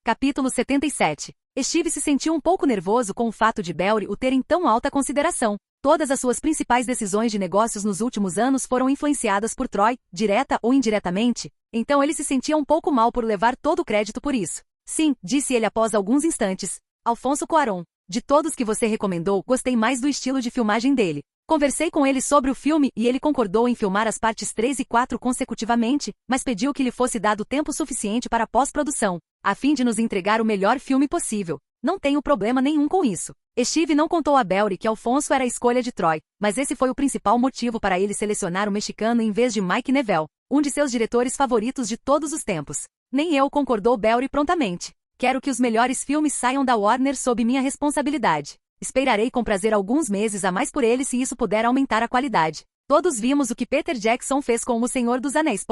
Capítulo 77. Steve se sentiu um pouco nervoso com o fato de Belry o ter em tão alta consideração. Todas as suas principais decisões de negócios nos últimos anos foram influenciadas por Troy, direta ou indiretamente, então ele se sentia um pouco mal por levar todo o crédito por isso. Sim, disse ele após alguns instantes. Alfonso Cuarón. De todos que você recomendou, gostei mais do estilo de filmagem dele. Conversei com ele sobre o filme e ele concordou em filmar as partes 3 e 4 consecutivamente, mas pediu que lhe fosse dado tempo suficiente para a pós-produção, a fim de nos entregar o melhor filme possível. Não tenho problema nenhum com isso. Steve não contou a Belry que Alfonso era a escolha de Troy, mas esse foi o principal motivo para ele selecionar o mexicano em vez de Mike Neville, um de seus diretores favoritos de todos os tempos. Nem eu, concordou Belry prontamente. Quero que os melhores filmes saiam da Warner sob minha responsabilidade. Esperarei com prazer alguns meses a mais por ele se isso puder aumentar a qualidade. Todos vimos o que Peter Jackson fez com O Senhor dos Anéis.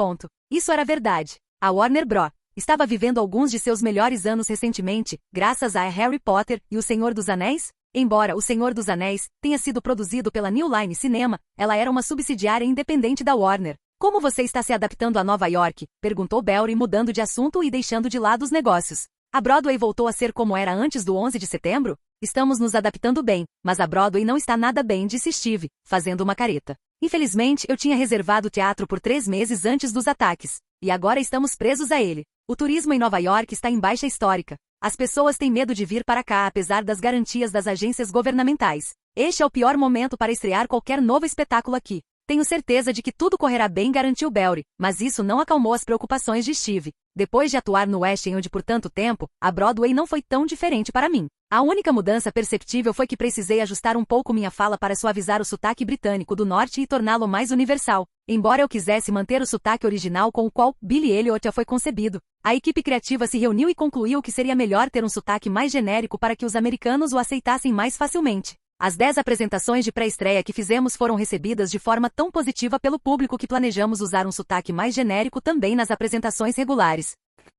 Isso era verdade. A Warner Bros. Estava vivendo alguns de seus melhores anos recentemente, graças a Harry Potter e O Senhor dos Anéis. Embora O Senhor dos Anéis tenha sido produzido pela New Line Cinema, ela era uma subsidiária independente da Warner. Como você está se adaptando a Nova York? Perguntou Belry mudando de assunto e deixando de lado os negócios. A Broadway voltou a ser como era antes do 11 de setembro? Estamos nos adaptando bem, mas a Broadway não está nada bem, disse Steve, fazendo uma careta. Infelizmente, eu tinha reservado o teatro por 3 meses antes dos ataques, e agora estamos presos a ele. O turismo em Nova York está em baixa histórica. As pessoas têm medo de vir para cá apesar das garantias das agências governamentais. Este é o pior momento para estrear qualquer novo espetáculo aqui. Tenho certeza de que tudo correrá bem, garantiu Belry, mas isso não acalmou as preocupações de Steve. Depois de atuar no West End por tanto tempo, a Broadway não foi tão diferente para mim. A única mudança perceptível foi que precisei ajustar um pouco minha fala para suavizar o sotaque britânico do norte e torná-lo mais universal. Embora eu quisesse manter o sotaque original com o qual Billy Elliot foi concebido, a equipe criativa se reuniu e concluiu que seria melhor ter um sotaque mais genérico para que os americanos o aceitassem mais facilmente. As 10 apresentações de pré-estreia que fizemos foram recebidas de forma tão positiva pelo público que planejamos usar um sotaque mais genérico também nas apresentações regulares.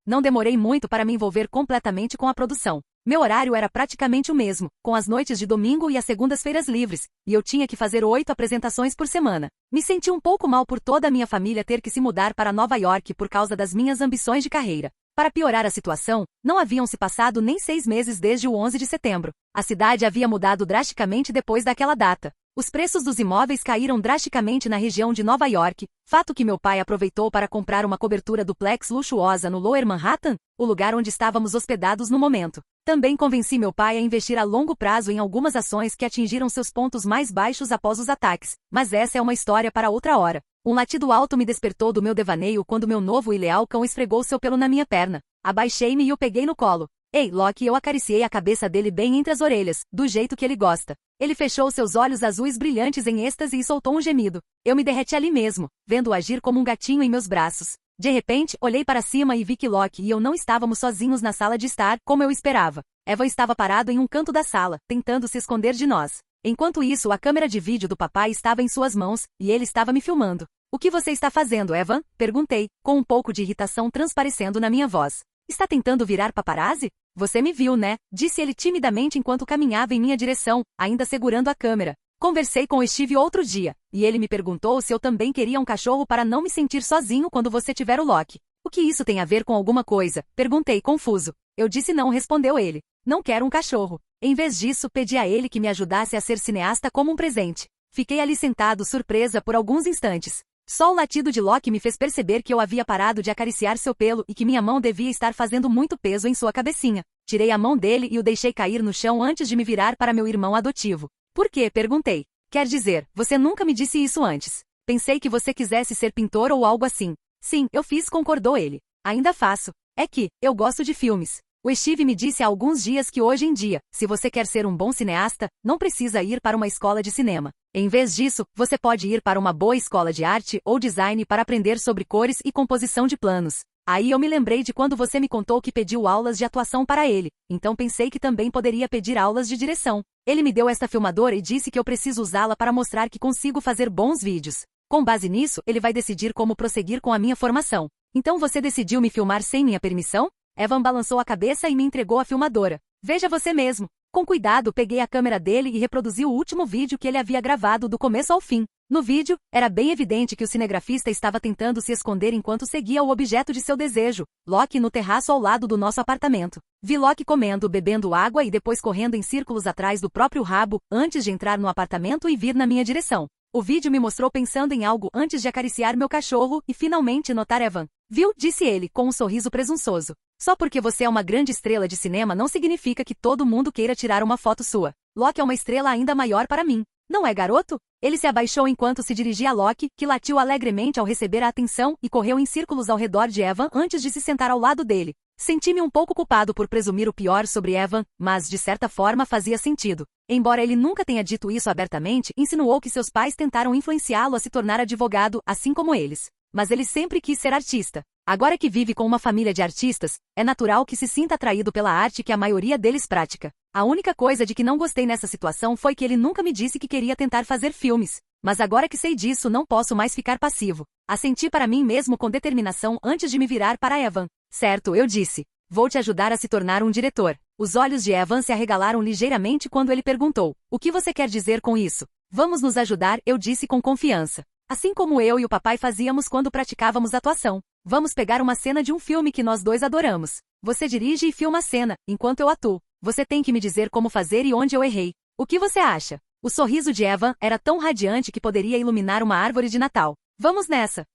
Não demorei muito para me envolver completamente com a produção. Meu horário era praticamente o mesmo, com as noites de domingo e as segundas-feiras livres, e eu tinha que fazer 8 apresentações por semana. Me senti um pouco mal por toda a minha família ter que se mudar para Nova York por causa das minhas ambições de carreira. Para piorar a situação, não haviam se passado nem 6 meses desde o 11 de setembro. A cidade havia mudado drasticamente depois daquela data. Os preços dos imóveis caíram drasticamente na região de Nova York, fato que meu pai aproveitou para comprar uma cobertura duplex luxuosa no Lower Manhattan, o lugar onde estávamos hospedados no momento. Também convenci meu pai a investir a longo prazo em algumas ações que atingiram seus pontos mais baixos após os ataques, mas essa é uma história para outra hora. Um latido alto me despertou do meu devaneio quando meu novo e leal cão esfregou seu pelo na minha perna. Abaixei-me e o peguei no colo. Ei, Loki, eu acariciei a cabeça dele bem entre as orelhas, do jeito que ele gosta. Ele fechou seus olhos azuis brilhantes em êxtase e soltou um gemido. Eu me derreti ali mesmo, vendo-o agir como um gatinho em meus braços. De repente, olhei para cima e vi que Loki e eu não estávamos sozinhos na sala de estar, como eu esperava. Evan estava parado em um canto da sala, tentando se esconder de nós. Enquanto isso, a câmera de vídeo do papai estava em suas mãos, e ele estava me filmando. O que você está fazendo, Evan? Perguntei, com um pouco de irritação transparecendo na minha voz. Está tentando virar paparazzi? Você me viu, né? Disse ele timidamente enquanto caminhava em minha direção, ainda segurando a câmera. Conversei com Steve outro dia, e ele me perguntou se eu também queria um cachorro para não me sentir sozinho quando você tiver o Loki. O que isso tem a ver com alguma coisa? Perguntei confuso. Eu disse não, respondeu ele. Não quero um cachorro. Em vez disso, pedi a ele que me ajudasse a ser cineasta como um presente. Fiquei ali sentado, surpresa por alguns instantes. Só o latido de Loki me fez perceber que eu havia parado de acariciar seu pelo e que minha mão devia estar fazendo muito peso em sua cabecinha. Tirei a mão dele e o deixei cair no chão antes de me virar para meu irmão adotivo. Por quê? Perguntei. Quer dizer, você nunca me disse isso antes. Pensei que você quisesse ser pintor ou algo assim. Sim, eu fiz, concordou ele. Ainda faço. É que, eu gosto de filmes. O Steve me disse há alguns dias que hoje em dia, se você quer ser um bom cineasta, não precisa ir para uma escola de cinema. Em vez disso, você pode ir para uma boa escola de arte ou design para aprender sobre cores e composição de planos. Aí eu me lembrei de quando você me contou que pediu aulas de atuação para ele, então pensei que também poderia pedir aulas de direção. Ele me deu esta filmadora e disse que eu preciso usá-la para mostrar que consigo fazer bons vídeos. Com base nisso, ele vai decidir como prosseguir com a minha formação. Então você decidiu me filmar sem minha permissão? Evan balançou a cabeça e me entregou a filmadora. Veja você mesmo. Com cuidado, peguei a câmera dele e reproduzi o último vídeo que ele havia gravado do começo ao fim. No vídeo, era bem evidente que o cinegrafista estava tentando se esconder enquanto seguia o objeto de seu desejo, Loki, no terraço ao lado do nosso apartamento. Vi Loki comendo, bebendo água e depois correndo em círculos atrás do próprio rabo, antes de entrar no apartamento e vir na minha direção. O vídeo me mostrou pensando em algo antes de acariciar meu cachorro e finalmente notar Evan. Viu? Disse ele, com um sorriso presunçoso. Só porque você é uma grande estrela de cinema não significa que todo mundo queira tirar uma foto sua. Loki é uma estrela ainda maior para mim. Não é, garoto? Ele se abaixou enquanto se dirigia a Loki, que latiu alegremente ao receber a atenção e correu em círculos ao redor de Evan antes de se sentar ao lado dele. Senti-me um pouco culpado por presumir o pior sobre Evan, mas de certa forma fazia sentido. Embora ele nunca tenha dito isso abertamente, insinuou que seus pais tentaram influenciá-lo a se tornar advogado, assim como eles. Mas ele sempre quis ser artista. Agora que vive com uma família de artistas, é natural que se sinta atraído pela arte que a maioria deles pratica. A única coisa de que não gostei nessa situação foi que ele nunca me disse que queria tentar fazer filmes. Mas agora que sei disso, não posso mais ficar passivo. Assenti para mim mesmo com determinação antes de me virar para Evan. Certo, eu disse. Vou te ajudar a se tornar um diretor. Os olhos de Evan se arregalaram ligeiramente quando ele perguntou. O que você quer dizer com isso? Vamos nos ajudar, eu disse com confiança. Assim como eu e o papai fazíamos quando praticávamos atuação. Vamos pegar uma cena de um filme que nós dois adoramos. Você dirige e filma a cena, enquanto eu atuo. Você tem que me dizer como fazer e onde eu errei. O que você acha? O sorriso de Evan era tão radiante que poderia iluminar uma árvore de Natal. Vamos nessa!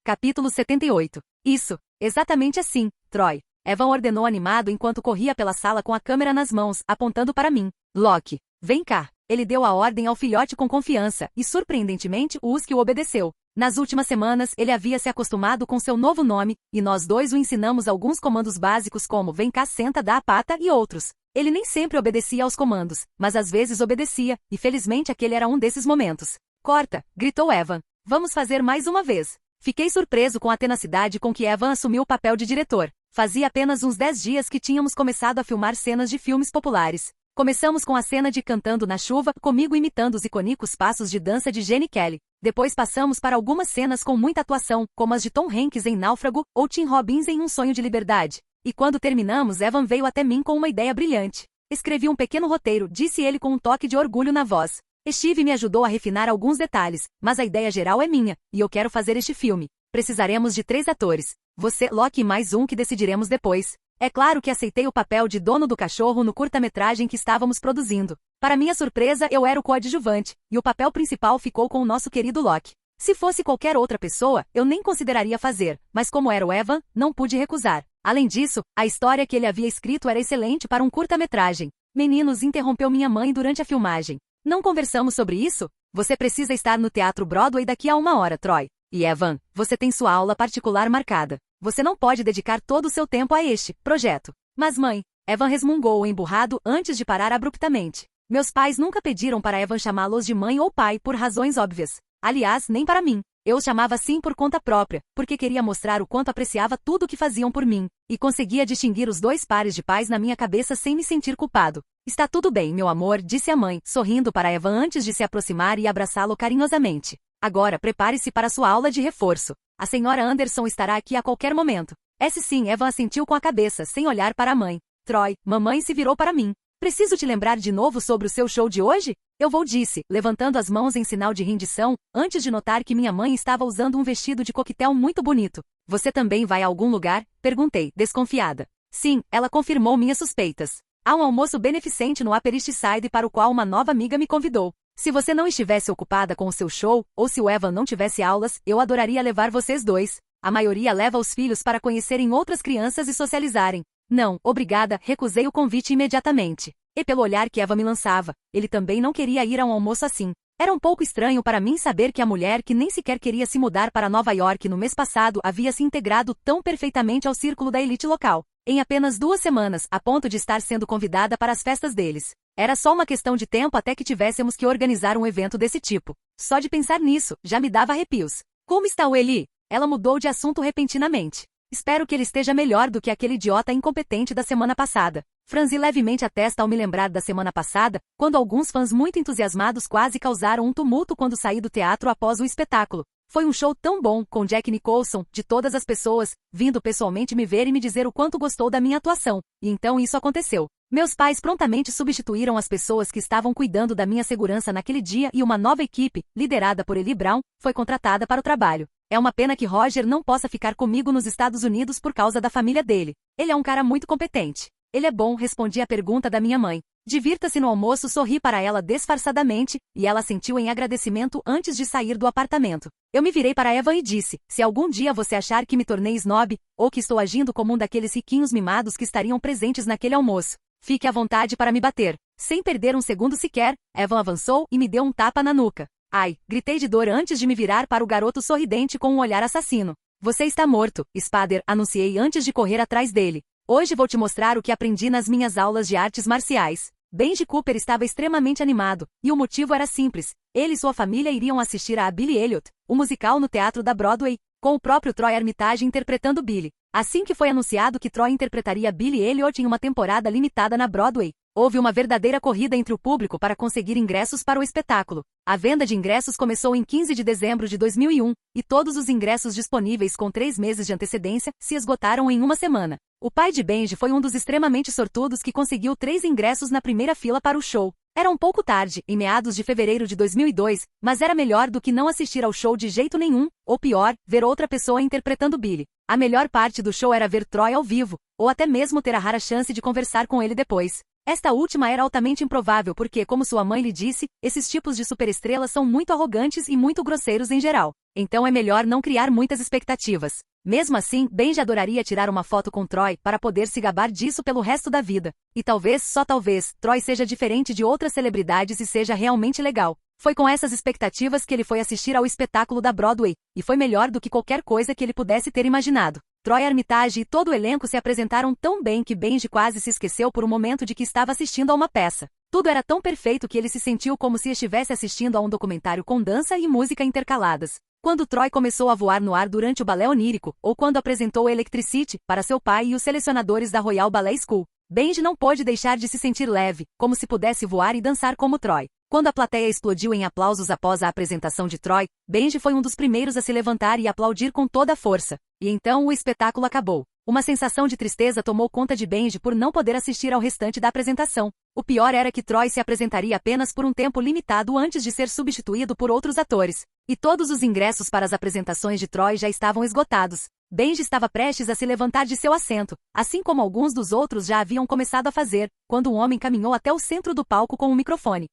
Capítulo 78. Isso, exatamente assim, Troy. Evan ordenou animado enquanto corria pela sala com a câmera nas mãos, apontando para mim. Loki, vem cá. Ele deu a ordem ao filhote com confiança, e surpreendentemente o Husky o obedeceu. Nas últimas semanas, ele havia se acostumado com seu novo nome, e nós dois o ensinamos alguns comandos básicos como vem cá, senta, dá a pata e outros. Ele nem sempre obedecia aos comandos, mas às vezes obedecia, e felizmente aquele era um desses momentos. Corta, gritou Evan. Vamos fazer mais uma vez. Fiquei surpreso com a tenacidade com que Evan assumiu o papel de diretor. Fazia apenas uns 10 dias que tínhamos começado a filmar cenas de filmes populares. Começamos com a cena de Cantando na Chuva, comigo imitando os icônicos passos de dança de Gene Kelly. Depois passamos para algumas cenas com muita atuação, como as de Tom Hanks em Náufrago, ou Tim Robbins em Um Sonho de Liberdade. E quando terminamos, Evan veio até mim com uma ideia brilhante. Escrevi um pequeno roteiro, disse ele com um toque de orgulho na voz. Steve me ajudou a refinar alguns detalhes, mas a ideia geral é minha, e eu quero fazer este filme. Precisaremos de 3 atores. Você, Loki e mais um que decidiremos depois. É claro que aceitei o papel de dono do cachorro no curta-metragem que estávamos produzindo. Para minha surpresa, eu era o coadjuvante, e o papel principal ficou com o nosso querido Loki. Se fosse qualquer outra pessoa, eu nem consideraria fazer, mas como era o Evan, não pude recusar. Além disso, a história que ele havia escrito era excelente para um curta-metragem. Meninos, interrompeu minha mãe durante a filmagem. Não conversamos sobre isso? Você precisa estar no Teatro Broadway daqui a 1 hora, Troy. E Evan, você tem sua aula particular marcada. Você não pode dedicar todo o seu tempo a este projeto. Mas mãe, Evan resmungou emburrado antes de parar abruptamente. Meus pais nunca pediram para Evan chamá-los de mãe ou pai por razões óbvias. Aliás, nem para mim. Eu os chamava assim por conta própria, porque queria mostrar o quanto apreciava tudo o que faziam por mim, e conseguia distinguir os dois pares de pais na minha cabeça sem me sentir culpado. Está tudo bem, meu amor, disse a mãe, sorrindo para Evan antes de se aproximar e abraçá-lo carinhosamente. Agora prepare-se para sua aula de reforço. A senhora Anderson estará aqui a qualquer momento. Sim, Evan assentiu com a cabeça, sem olhar para a mãe. Troy, mamãe se virou para mim. Preciso te lembrar de novo sobre o seu show de hoje? Eu vou, disse, levantando as mãos em sinal de rendição, antes de notar que minha mãe estava usando um vestido de coquetel muito bonito. Você também vai a algum lugar? Perguntei, desconfiada. Sim, ela confirmou minhas suspeitas. Há um almoço beneficente no Upper East Side para o qual uma nova amiga me convidou. Se você não estivesse ocupada com o seu show, ou se o Evan não tivesse aulas, eu adoraria levar vocês dois. A maioria leva os filhos para conhecerem outras crianças e socializarem. Não, obrigada, recusei o convite imediatamente. E pelo olhar que Eva me lançava, ele também não queria ir a um almoço assim. Era um pouco estranho para mim saber que a mulher que nem sequer queria se mudar para Nova York no mês passado havia se integrado tão perfeitamente ao círculo da elite local. Em apenas 2 semanas, a ponto de estar sendo convidada para as festas deles. Era só uma questão de tempo até que tivéssemos que organizar um evento desse tipo. Só de pensar nisso, já me dava arrepios. Como está o Eli? Ela mudou de assunto repentinamente. Espero que ele esteja melhor do que aquele idiota incompetente da semana passada. Franzi levemente a testa ao me lembrar da semana passada, quando alguns fãs muito entusiasmados quase causaram um tumulto quando saí do teatro após o espetáculo. Foi um show tão bom, com Jack Nicholson, de todas as pessoas, vindo pessoalmente me ver e me dizer o quanto gostou da minha atuação. E então isso aconteceu. Meus pais prontamente substituíram as pessoas que estavam cuidando da minha segurança naquele dia e uma nova equipe, liderada por Eli Brown, foi contratada para o trabalho. É uma pena que Roger não possa ficar comigo nos Estados Unidos por causa da família dele. Ele é um cara muito competente. Ele é bom, respondi à pergunta da minha mãe. Divirta-se no almoço, sorri para ela disfarçadamente, e ela sentiu em agradecimento antes de sair do apartamento. Eu me virei para Evan e disse, se algum dia você achar que me tornei snob, ou que estou agindo como um daqueles riquinhos mimados que estariam presentes naquele almoço, fique à vontade para me bater. Sem perder um segundo sequer, Evan avançou e me deu um tapa na nuca. Ai, gritei de dor antes de me virar para o garoto sorridente com um olhar assassino. Você está morto, Spader, anunciei antes de correr atrás dele. Hoje vou te mostrar o que aprendi nas minhas aulas de artes marciais. Benji Cooper estava extremamente animado, e o motivo era simples. Ele e sua família iriam assistir a Billy Elliot, o musical no teatro da Broadway, com o próprio Troy Armitage interpretando Billy. Assim que foi anunciado que Troy interpretaria Billy Elliot em uma temporada limitada na Broadway, houve uma verdadeira corrida entre o público para conseguir ingressos para o espetáculo. A venda de ingressos começou em 15 de dezembro de 2001, e todos os ingressos disponíveis com 3 meses de antecedência se esgotaram em uma semana. O pai de Benji foi um dos extremamente sortudos que conseguiu 3 ingressos na primeira fila para o show. Era um pouco tarde, em meados de fevereiro de 2002, mas era melhor do que não assistir ao show de jeito nenhum, ou pior, ver outra pessoa interpretando Billy. A melhor parte do show era ver Troy ao vivo, ou até mesmo ter a rara chance de conversar com ele depois. Esta última era altamente improvável porque, como sua mãe lhe disse, esses tipos de superestrelas são muito arrogantes e muito grosseiros em geral. Então é melhor não criar muitas expectativas. Mesmo assim, Benji adoraria tirar uma foto com Troy para poder se gabar disso pelo resto da vida. E talvez, só talvez, Troy seja diferente de outras celebridades e seja realmente legal. Foi com essas expectativas que ele foi assistir ao espetáculo da Broadway, e foi melhor do que qualquer coisa que ele pudesse ter imaginado. Troy Armitage e todo o elenco se apresentaram tão bem que Benji quase se esqueceu por um momento de que estava assistindo a uma peça. Tudo era tão perfeito que ele se sentiu como se estivesse assistindo a um documentário com dança e música intercaladas. Quando Troy começou a voar no ar durante o balé onírico, ou quando apresentou Electricity para seu pai e os selecionadores da Royal Ballet School, Benji não pôde deixar de se sentir leve, como se pudesse voar e dançar como Troy. Quando a plateia explodiu em aplausos após a apresentação de Troy, Benji foi um dos primeiros a se levantar e aplaudir com toda a força. E então o espetáculo acabou. Uma sensação de tristeza tomou conta de Benji por não poder assistir ao restante da apresentação. O pior era que Troy se apresentaria apenas por um tempo limitado antes de ser substituído por outros atores. E todos os ingressos para as apresentações de Troy já estavam esgotados. Benji estava prestes a se levantar de seu assento, assim como alguns dos outros já haviam começado a fazer, quando um homem caminhou até o centro do palco com um microfone.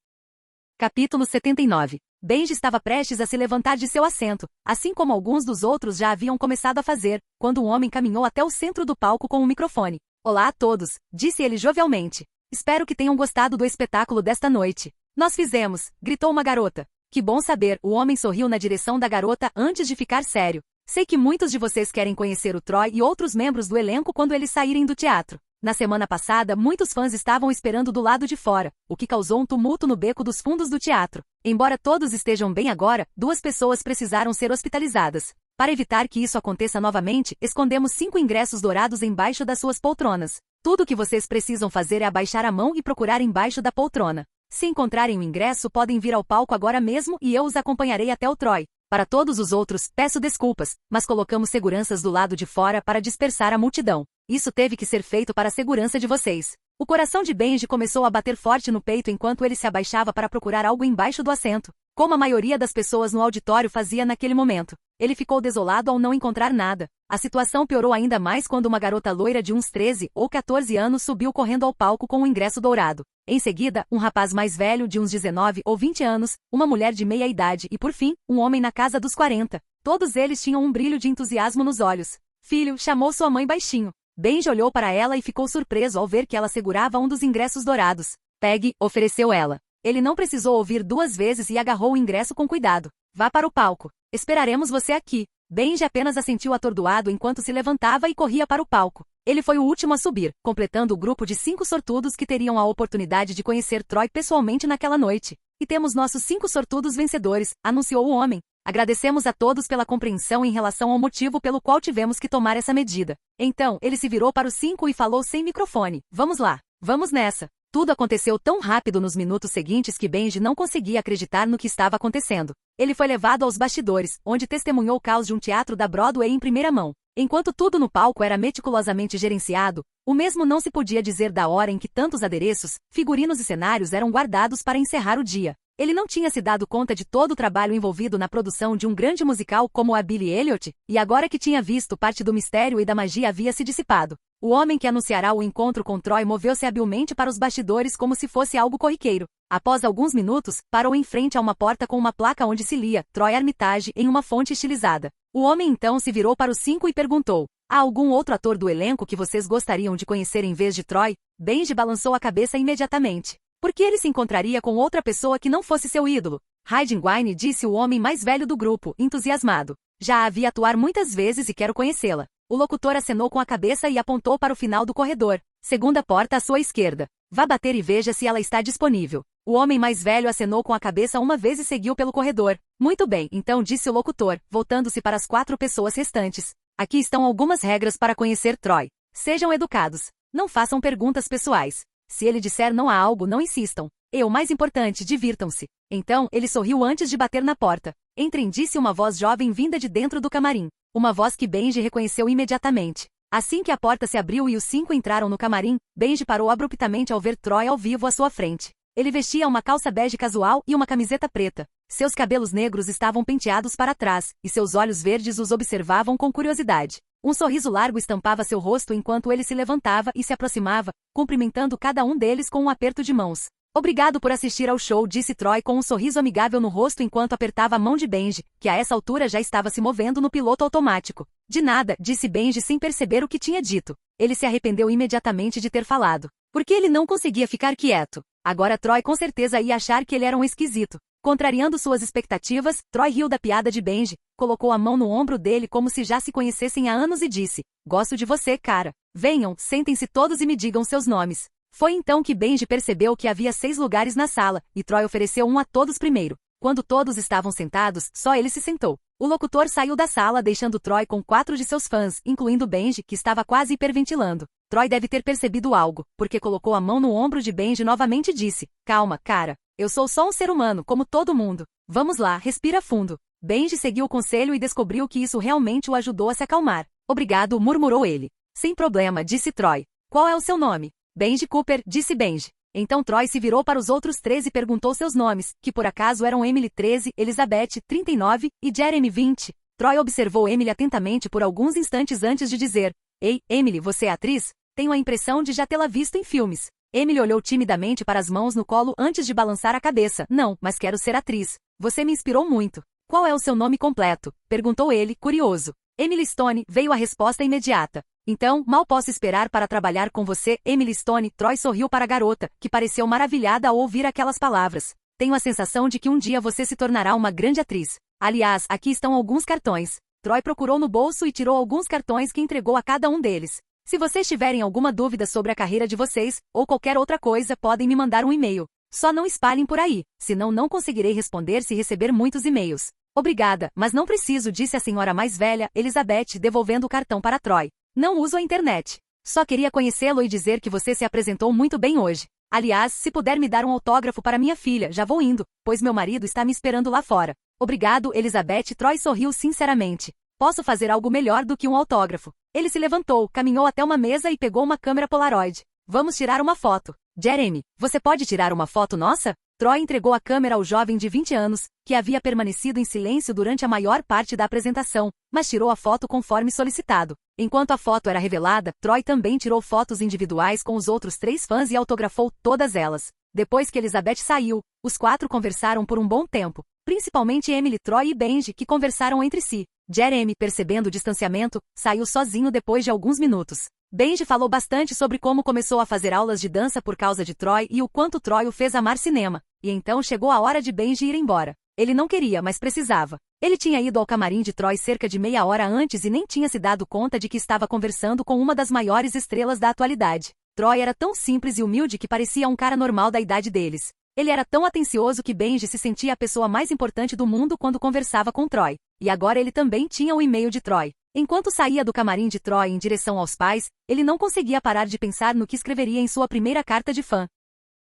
Capítulo 79. Benji estava prestes a se levantar de seu assento, assim como alguns dos outros já haviam começado a fazer, quando um homem caminhou até o centro do palco com um microfone. Olá a todos, disse ele jovialmente. Espero que tenham gostado do espetáculo desta noite. Nós fizemos, gritou uma garota. Que bom saber, o homem sorriu na direção da garota antes de ficar sério. Sei que muitos de vocês querem conhecer o Troy e outros membros do elenco quando eles saírem do teatro. Na semana passada, muitos fãs estavam esperando do lado de fora, o que causou um tumulto no beco dos fundos do teatro. Embora todos estejam bem agora, 2 pessoas precisaram ser hospitalizadas. Para evitar que isso aconteça novamente, escondemos 5 ingressos dourados embaixo das suas poltronas. Tudo o que vocês precisam fazer é abaixar a mão e procurar embaixo da poltrona. Se encontrarem o ingresso, podem vir ao palco agora mesmo e eu os acompanharei até o Troy. Para todos os outros, peço desculpas, mas colocamos seguranças do lado de fora para dispersar a multidão. Isso teve que ser feito para a segurança de vocês. O coração de Benji começou a bater forte no peito enquanto ele se abaixava para procurar algo embaixo do assento, como a maioria das pessoas no auditório fazia naquele momento. Ele ficou desolado ao não encontrar nada. A situação piorou ainda mais quando uma garota loira de uns 13 ou 14 anos subiu correndo ao palco com um ingresso dourado. Em seguida, um rapaz mais velho de uns 19 ou 20 anos, uma mulher de meia idade e, por fim, um homem na casa dos 40. Todos eles tinham um brilho de entusiasmo nos olhos. Filho, chamou sua mãe baixinho. Benji olhou para ela e ficou surpreso ao ver que ela segurava um dos ingressos dourados. Pegue, ofereceu ela. Ele não precisou ouvir 2 vezes e agarrou o ingresso com cuidado. Vá para o palco. Esperaremos você aqui. Benji apenas assentiu atordoado enquanto se levantava e corria para o palco. Ele foi o último a subir, completando o grupo de 5 sortudos que teriam a oportunidade de conhecer Troy pessoalmente naquela noite. E temos nossos 5 sortudos vencedores, anunciou o homem. Agradecemos a todos pela compreensão em relação ao motivo pelo qual tivemos que tomar essa medida. Então, ele se virou para os 5 e falou sem microfone. Vamos lá. Vamos nessa. Tudo aconteceu tão rápido nos minutos seguintes que Benji não conseguia acreditar no que estava acontecendo. Ele foi levado aos bastidores, onde testemunhou o caos de um teatro da Broadway em primeira mão. Enquanto tudo no palco era meticulosamente gerenciado, o mesmo não se podia dizer da hora em que tantos adereços, figurinos e cenários eram guardados para encerrar o dia. Ele não tinha se dado conta de todo o trabalho envolvido na produção de um grande musical como a Billie Elliot, e agora que tinha visto parte do mistério e da magia havia se dissipado. O homem que anunciará o encontro com Troy moveu-se habilmente para os bastidores como se fosse algo corriqueiro. Após alguns minutos, parou em frente a uma porta com uma placa onde se lia Troy Armitage em uma fonte estilizada. O homem então se virou para os 5 e perguntou: há algum outro ator do elenco que vocês gostariam de conhecer em vez de Troy? Benji balançou a cabeça imediatamente. Por que ele se encontraria com outra pessoa que não fosse seu ídolo? Hayden Wine, disse o homem mais velho do grupo, entusiasmado. Já a vi atuar muitas vezes e quero conhecê-la. O locutor acenou com a cabeça e apontou para o final do corredor. Segunda porta à sua esquerda. Vá bater e veja se ela está disponível. O homem mais velho acenou com a cabeça uma vez e seguiu pelo corredor. Muito bem, então disse o locutor, voltando-se para as 4 pessoas restantes. Aqui estão algumas regras para conhecer Troy. Sejam educados. Não façam perguntas pessoais. Se ele disser não há algo, não insistam. E o mais importante, divirtam-se. Então, ele sorriu antes de bater na porta. Entrem, disse uma voz jovem vinda de dentro do camarim. Uma voz que Benji reconheceu imediatamente. Assim que a porta se abriu e os 5 entraram no camarim, Benji parou abruptamente ao ver Troy ao vivo à sua frente. Ele vestia uma calça bege casual e uma camiseta preta. Seus cabelos negros estavam penteados para trás, e seus olhos verdes os observavam com curiosidade. Um sorriso largo estampava seu rosto enquanto ele se levantava e se aproximava, cumprimentando cada um deles com um aperto de mãos. Obrigado por assistir ao show, disse Troy com um sorriso amigável no rosto enquanto apertava a mão de Benji, que a essa altura já estava se movendo no piloto automático. De nada, disse Benji sem perceber o que tinha dito. Ele se arrependeu imediatamente de ter falado. Porque ele não conseguia ficar quieto. Agora Troy com certeza ia achar que ele era um esquisito. Contrariando suas expectativas, Troy riu da piada de Benji, colocou a mão no ombro dele como se já se conhecessem há anos e disse: gosto de você, cara. Venham, sentem-se todos e me digam seus nomes. Foi então que Benji percebeu que havia 6 lugares na sala, e Troy ofereceu um a todos primeiro. Quando todos estavam sentados, só ele se sentou. O locutor saiu da sala deixando Troy com 4 de seus fãs, incluindo Benji, que estava quase hiperventilando. Troy deve ter percebido algo, porque colocou a mão no ombro de Benji novamente e disse: calma, cara. Eu sou só um ser humano, como todo mundo. Vamos lá, respira fundo. Benji seguiu o conselho e descobriu que isso realmente o ajudou a se acalmar. Obrigado, murmurou ele. Sem problema, disse Troy. Qual é o seu nome? Benji Cooper, disse Benji. Então Troy se virou para os outros 3 e perguntou seus nomes, que por acaso eram Emily 13, Elizabeth 39 e Jeremy 20. Troy observou Emily atentamente por alguns instantes antes de dizer: ei, Emily, você é atriz? Tenho a impressão de já tê-la visto em filmes. Emily olhou timidamente para as mãos no colo antes de balançar a cabeça. Não, mas quero ser atriz. Você me inspirou muito. Qual é o seu nome completo? Perguntou ele, curioso. Emily Stone, veio a resposta imediata. Então, mal posso esperar para trabalhar com você, Emily Stone. Troy sorriu para a garota, que pareceu maravilhada ao ouvir aquelas palavras. Tenho a sensação de que um dia você se tornará uma grande atriz. Aliás, aqui estão alguns cartões. Troy procurou no bolso e tirou alguns cartões que entregou a cada um deles. Se vocês tiverem alguma dúvida sobre a carreira de vocês, ou qualquer outra coisa, podem me mandar um e-mail. Só não espalhem por aí, senão não conseguirei responder se receber muitos e-mails. Obrigada, mas não preciso, disse a senhora mais velha, Elizabeth, devolvendo o cartão para Troy. Não uso a internet. Só queria conhecê-lo e dizer que você se apresentou muito bem hoje. Aliás, se puder me dar um autógrafo para minha filha, já vou indo, pois meu marido está me esperando lá fora. Obrigado, Elizabeth. Troy sorriu sinceramente. Posso fazer algo melhor do que um autógrafo. Ele se levantou, caminhou até uma mesa e pegou uma câmera Polaroid. Vamos tirar uma foto. Jeremy, você pode tirar uma foto nossa? Troy entregou a câmera ao jovem de 20 anos, que havia permanecido em silêncio durante a maior parte da apresentação, mas tirou a foto conforme solicitado. Enquanto a foto era revelada, Troy também tirou fotos individuais com os outros 3 fãs e autografou todas elas. Depois que Elizabeth saiu, os 4 conversaram por um bom tempo, principalmente Emily, Troy e Benji, que conversaram entre si. Jeremy, percebendo o distanciamento, saiu sozinho depois de alguns minutos. Benji falou bastante sobre como começou a fazer aulas de dança por causa de Troy e o quanto Troy o fez amar cinema. E então chegou a hora de Benji ir embora. Ele não queria, mas precisava. Ele tinha ido ao camarim de Troy cerca de meia hora antes e nem tinha se dado conta de que estava conversando com uma das maiores estrelas da atualidade. Troy era tão simples e humilde que parecia um cara normal da idade deles. Ele era tão atencioso que Benji se sentia a pessoa mais importante do mundo quando conversava com Troy. E agora ele também tinha o e-mail de Troy. Enquanto saía do camarim de Troy em direção aos pais, ele não conseguia parar de pensar no que escreveria em sua primeira carta de fã.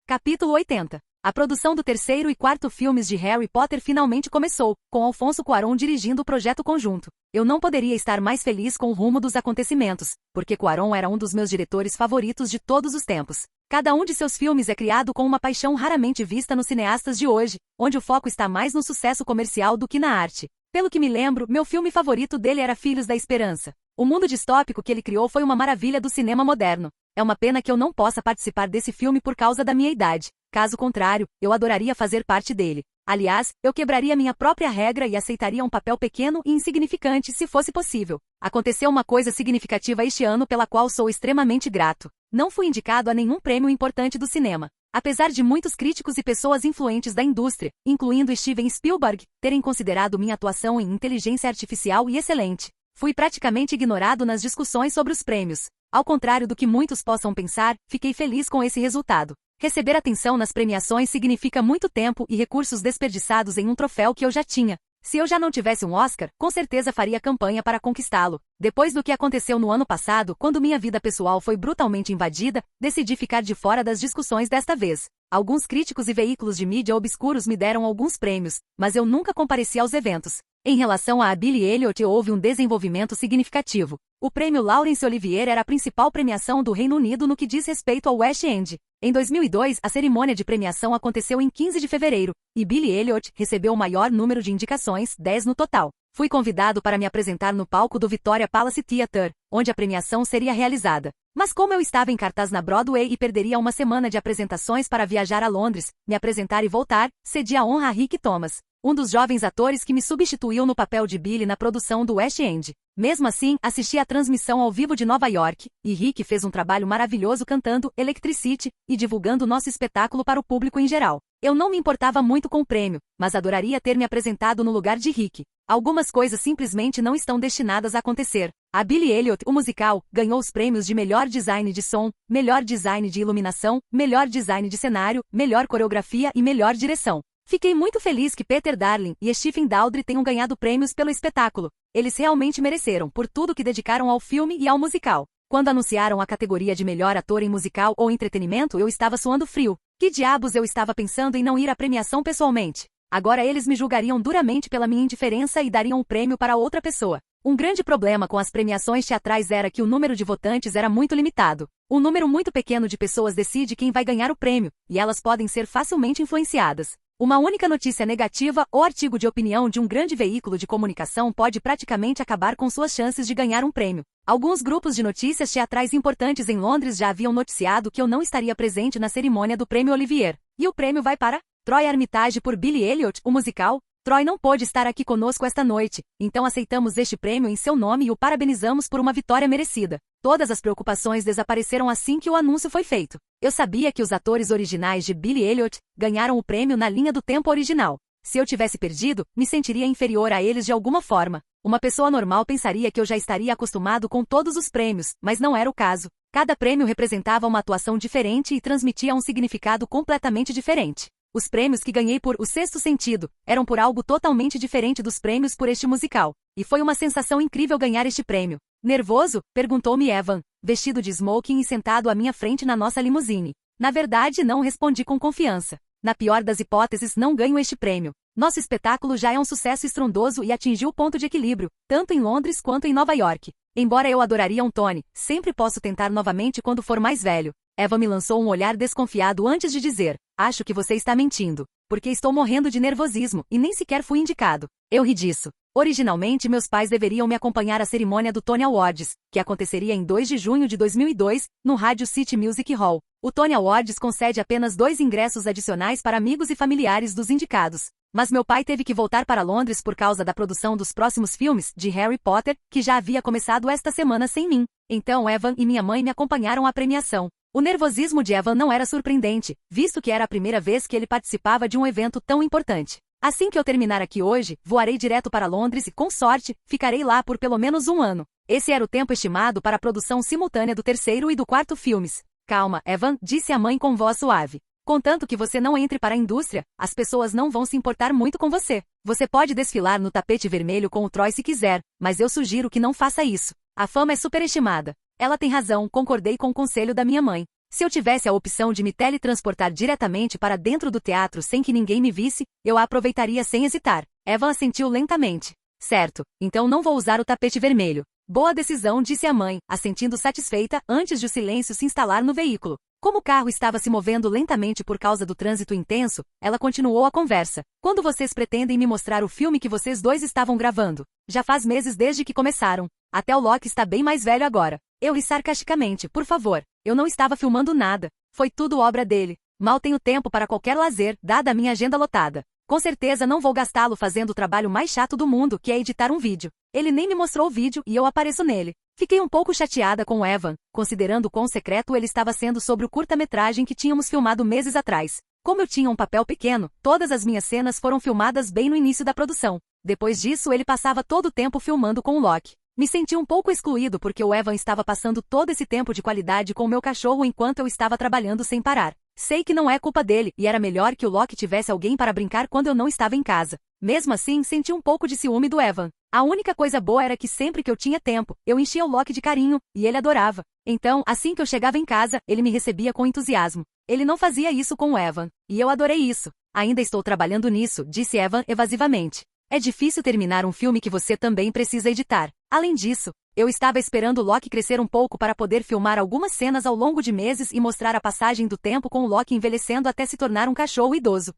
Capítulo 80. A produção do terceiro e quarto filmes de Harry Potter finalmente começou, com Alfonso Cuarón dirigindo o projeto conjunto. Eu não poderia estar mais feliz com o rumo dos acontecimentos, porque Cuarón era um dos meus diretores favoritos de todos os tempos. Cada um de seus filmes é criado com uma paixão raramente vista nos cineastas de hoje, onde o foco está mais no sucesso comercial do que na arte. Pelo que me lembro, meu filme favorito dele era Filhos da Esperança. O mundo distópico que ele criou foi uma maravilha do cinema moderno. É uma pena que eu não possa participar desse filme por causa da minha idade. Caso contrário, eu adoraria fazer parte dele. Aliás, eu quebraria minha própria regra e aceitaria um papel pequeno e insignificante se fosse possível. Aconteceu uma coisa significativa este ano pela qual sou extremamente grato. Não fui indicado a nenhum prêmio importante do cinema. Apesar de muitos críticos e pessoas influentes da indústria, incluindo Steven Spielberg, terem considerado minha atuação em inteligência artificial excelente, fui praticamente ignorado nas discussões sobre os prêmios. Ao contrário do que muitos possam pensar, fiquei feliz com esse resultado. Receber atenção nas premiações significa muito tempo e recursos desperdiçados em um troféu que eu já tinha. Se eu já não tivesse um Oscar, com certeza faria campanha para conquistá-lo. Depois do que aconteceu no ano passado, quando minha vida pessoal foi brutalmente invadida, decidi ficar de fora das discussões desta vez. Alguns críticos e veículos de mídia obscuros me deram alguns prêmios, mas eu nunca compareci aos eventos. Em relação a Billy Elliot, houve um desenvolvimento significativo. O prêmio Laurence Olivier era a principal premiação do Reino Unido no que diz respeito ao West End. Em 2002, a cerimônia de premiação aconteceu em 15 de fevereiro, e Billy Elliot recebeu o maior número de indicações, 10 no total. Fui convidado para me apresentar no palco do Victoria Palace Theatre, onde a premiação seria realizada. Mas como eu estava em cartaz na Broadway e perderia uma semana de apresentações para viajar a Londres, me apresentar e voltar, cedi a honra a Rick Thomas, um dos jovens atores que me substituiu no papel de Billy na produção do West End. Mesmo assim, assisti à transmissão ao vivo de Nova York, e Rick fez um trabalho maravilhoso cantando Electricity e divulgando nosso espetáculo para o público em geral. Eu não me importava muito com o prêmio, mas adoraria ter me apresentado no lugar de Rick. Algumas coisas simplesmente não estão destinadas a acontecer. A Billy Elliot, o musical, ganhou os prêmios de melhor design de som, melhor design de iluminação, melhor design de cenário, melhor coreografia e melhor direção. Fiquei muito feliz que Peter Darling e Stephen Daldry tenham ganhado prêmios pelo espetáculo. Eles realmente mereceram por tudo que dedicaram ao filme e ao musical. Quando anunciaram a categoria de melhor ator em musical ou entretenimento, eu estava suando frio. Que diabos eu estava pensando em não ir à premiação pessoalmente? Agora eles me julgariam duramente pela minha indiferença e dariam o prêmio para outra pessoa. Um grande problema com as premiações teatrais era que o número de votantes era muito limitado. Um número muito pequeno de pessoas decide quem vai ganhar o prêmio, e elas podem ser facilmente influenciadas. Uma única notícia negativa ou artigo de opinião de um grande veículo de comunicação pode praticamente acabar com suas chances de ganhar um prêmio. Alguns grupos de notícias teatrais importantes em Londres já haviam noticiado que eu não estaria presente na cerimônia do Prêmio Olivier. E o prêmio vai para Troy Armitage por Billy Elliot, o musical. Troy não pôde estar aqui conosco esta noite, então aceitamos este prêmio em seu nome e o parabenizamos por uma vitória merecida. Todas as preocupações desapareceram assim que o anúncio foi feito. Eu sabia que os atores originais de Billy Elliot ganharam o prêmio na linha do tempo original. Se eu tivesse perdido, me sentiria inferior a eles de alguma forma. Uma pessoa normal pensaria que eu já estaria acostumado com todos os prêmios, mas não era o caso. Cada prêmio representava uma atuação diferente e transmitia um significado completamente diferente. Os prêmios que ganhei por O Sexto Sentido eram por algo totalmente diferente dos prêmios por este musical. E foi uma sensação incrível ganhar este prêmio. Nervoso? Perguntou-me Evan, vestido de smoking e sentado à minha frente na nossa limusine. Na verdade, não, respondi com confiança. Na pior das hipóteses, não ganho este prêmio. Nosso espetáculo já é um sucesso estrondoso e atingiu o ponto de equilíbrio, tanto em Londres quanto em Nova York. Embora eu adoraria um Tony, sempre posso tentar novamente quando for mais velho. Eva me lançou um olhar desconfiado antes de dizer: acho que você está mentindo, porque estou morrendo de nervosismo e nem sequer fui indicado. Eu ri disso. Originalmente, meus pais deveriam me acompanhar à cerimônia do Tony Awards, que aconteceria em 2 de junho de 2002, no Radio City Music Hall. O Tony Awards concede apenas 2 ingressos adicionais para amigos e familiares dos indicados. Mas meu pai teve que voltar para Londres por causa da produção dos próximos filmes de Harry Potter, que já havia começado esta semana sem mim. Então Evan e minha mãe me acompanharam à premiação. O nervosismo de Evan não era surpreendente, visto que era a primeira vez que ele participava de um evento tão importante. Assim que eu terminar aqui hoje, voarei direto para Londres e, com sorte, ficarei lá por pelo menos 1 ano. Esse era o tempo estimado para a produção simultânea do 3º e do 4º filmes. Calma, Evan, disse a mãe com voz suave. Contanto que você não entre para a indústria, as pessoas não vão se importar muito com você. Você pode desfilar no tapete vermelho com o Troy se quiser, mas eu sugiro que não faça isso. A fama é superestimada. Ela tem razão, concordei com o conselho da minha mãe. Se eu tivesse a opção de me teletransportar diretamente para dentro do teatro sem que ninguém me visse, eu a aproveitaria sem hesitar. Evan assentiu lentamente. Certo, então não vou usar o tapete vermelho. Boa decisão, disse a mãe, assentindo satisfeita antes de o silêncio se instalar no veículo. Como o carro estava se movendo lentamente por causa do trânsito intenso, ela continuou a conversa. Quando vocês pretendem me mostrar o filme que vocês dois estavam gravando? Já faz meses desde que começaram. Até o Locke está bem mais velho agora. Eu ri sarcasticamente, por favor. Eu não estava filmando nada. Foi tudo obra dele. Mal tenho tempo para qualquer lazer, dada a minha agenda lotada. Com certeza não vou gastá-lo fazendo o trabalho mais chato do mundo, que é editar um vídeo. Ele nem me mostrou o vídeo e eu apareço nele. Fiquei um pouco chateada com o Evan, considerando quão secreto ele estava sendo sobre o curta-metragem que tínhamos filmado meses atrás. Como eu tinha um papel pequeno, todas as minhas cenas foram filmadas bem no início da produção. Depois disso, ele passava todo o tempo filmando com o Locke. Me senti um pouco excluído porque o Evan estava passando todo esse tempo de qualidade com o meu cachorro enquanto eu estava trabalhando sem parar. Sei que não é culpa dele, e era melhor que o Locke tivesse alguém para brincar quando eu não estava em casa. Mesmo assim, senti um pouco de ciúme do Evan. A única coisa boa era que sempre que eu tinha tempo, eu enchia o Locke de carinho, e ele adorava. Então, assim que eu chegava em casa, ele me recebia com entusiasmo. Ele não fazia isso com o Evan, e eu adorei isso. Ainda estou trabalhando nisso, disse Evan evasivamente. É difícil terminar um filme que você também precisa editar. Além disso, eu estava esperando o Locke crescer um pouco para poder filmar algumas cenas ao longo de meses e mostrar a passagem do tempo com o Locke envelhecendo até se tornar um cachorro idoso.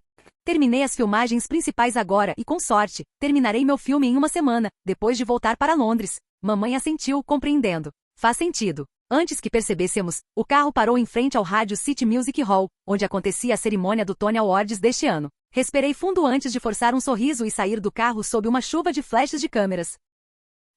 Terminei as filmagens principais agora e, com sorte, terminarei meu filme em 1 semana, depois de voltar para Londres. Mamãe assentiu, compreendendo. Faz sentido. Antes que percebêssemos, o carro parou em frente ao Radio City Music Hall, onde acontecia a cerimônia do Tony Awards deste ano. Respirei fundo antes de forçar um sorriso e sair do carro sob uma chuva de flashes de câmeras.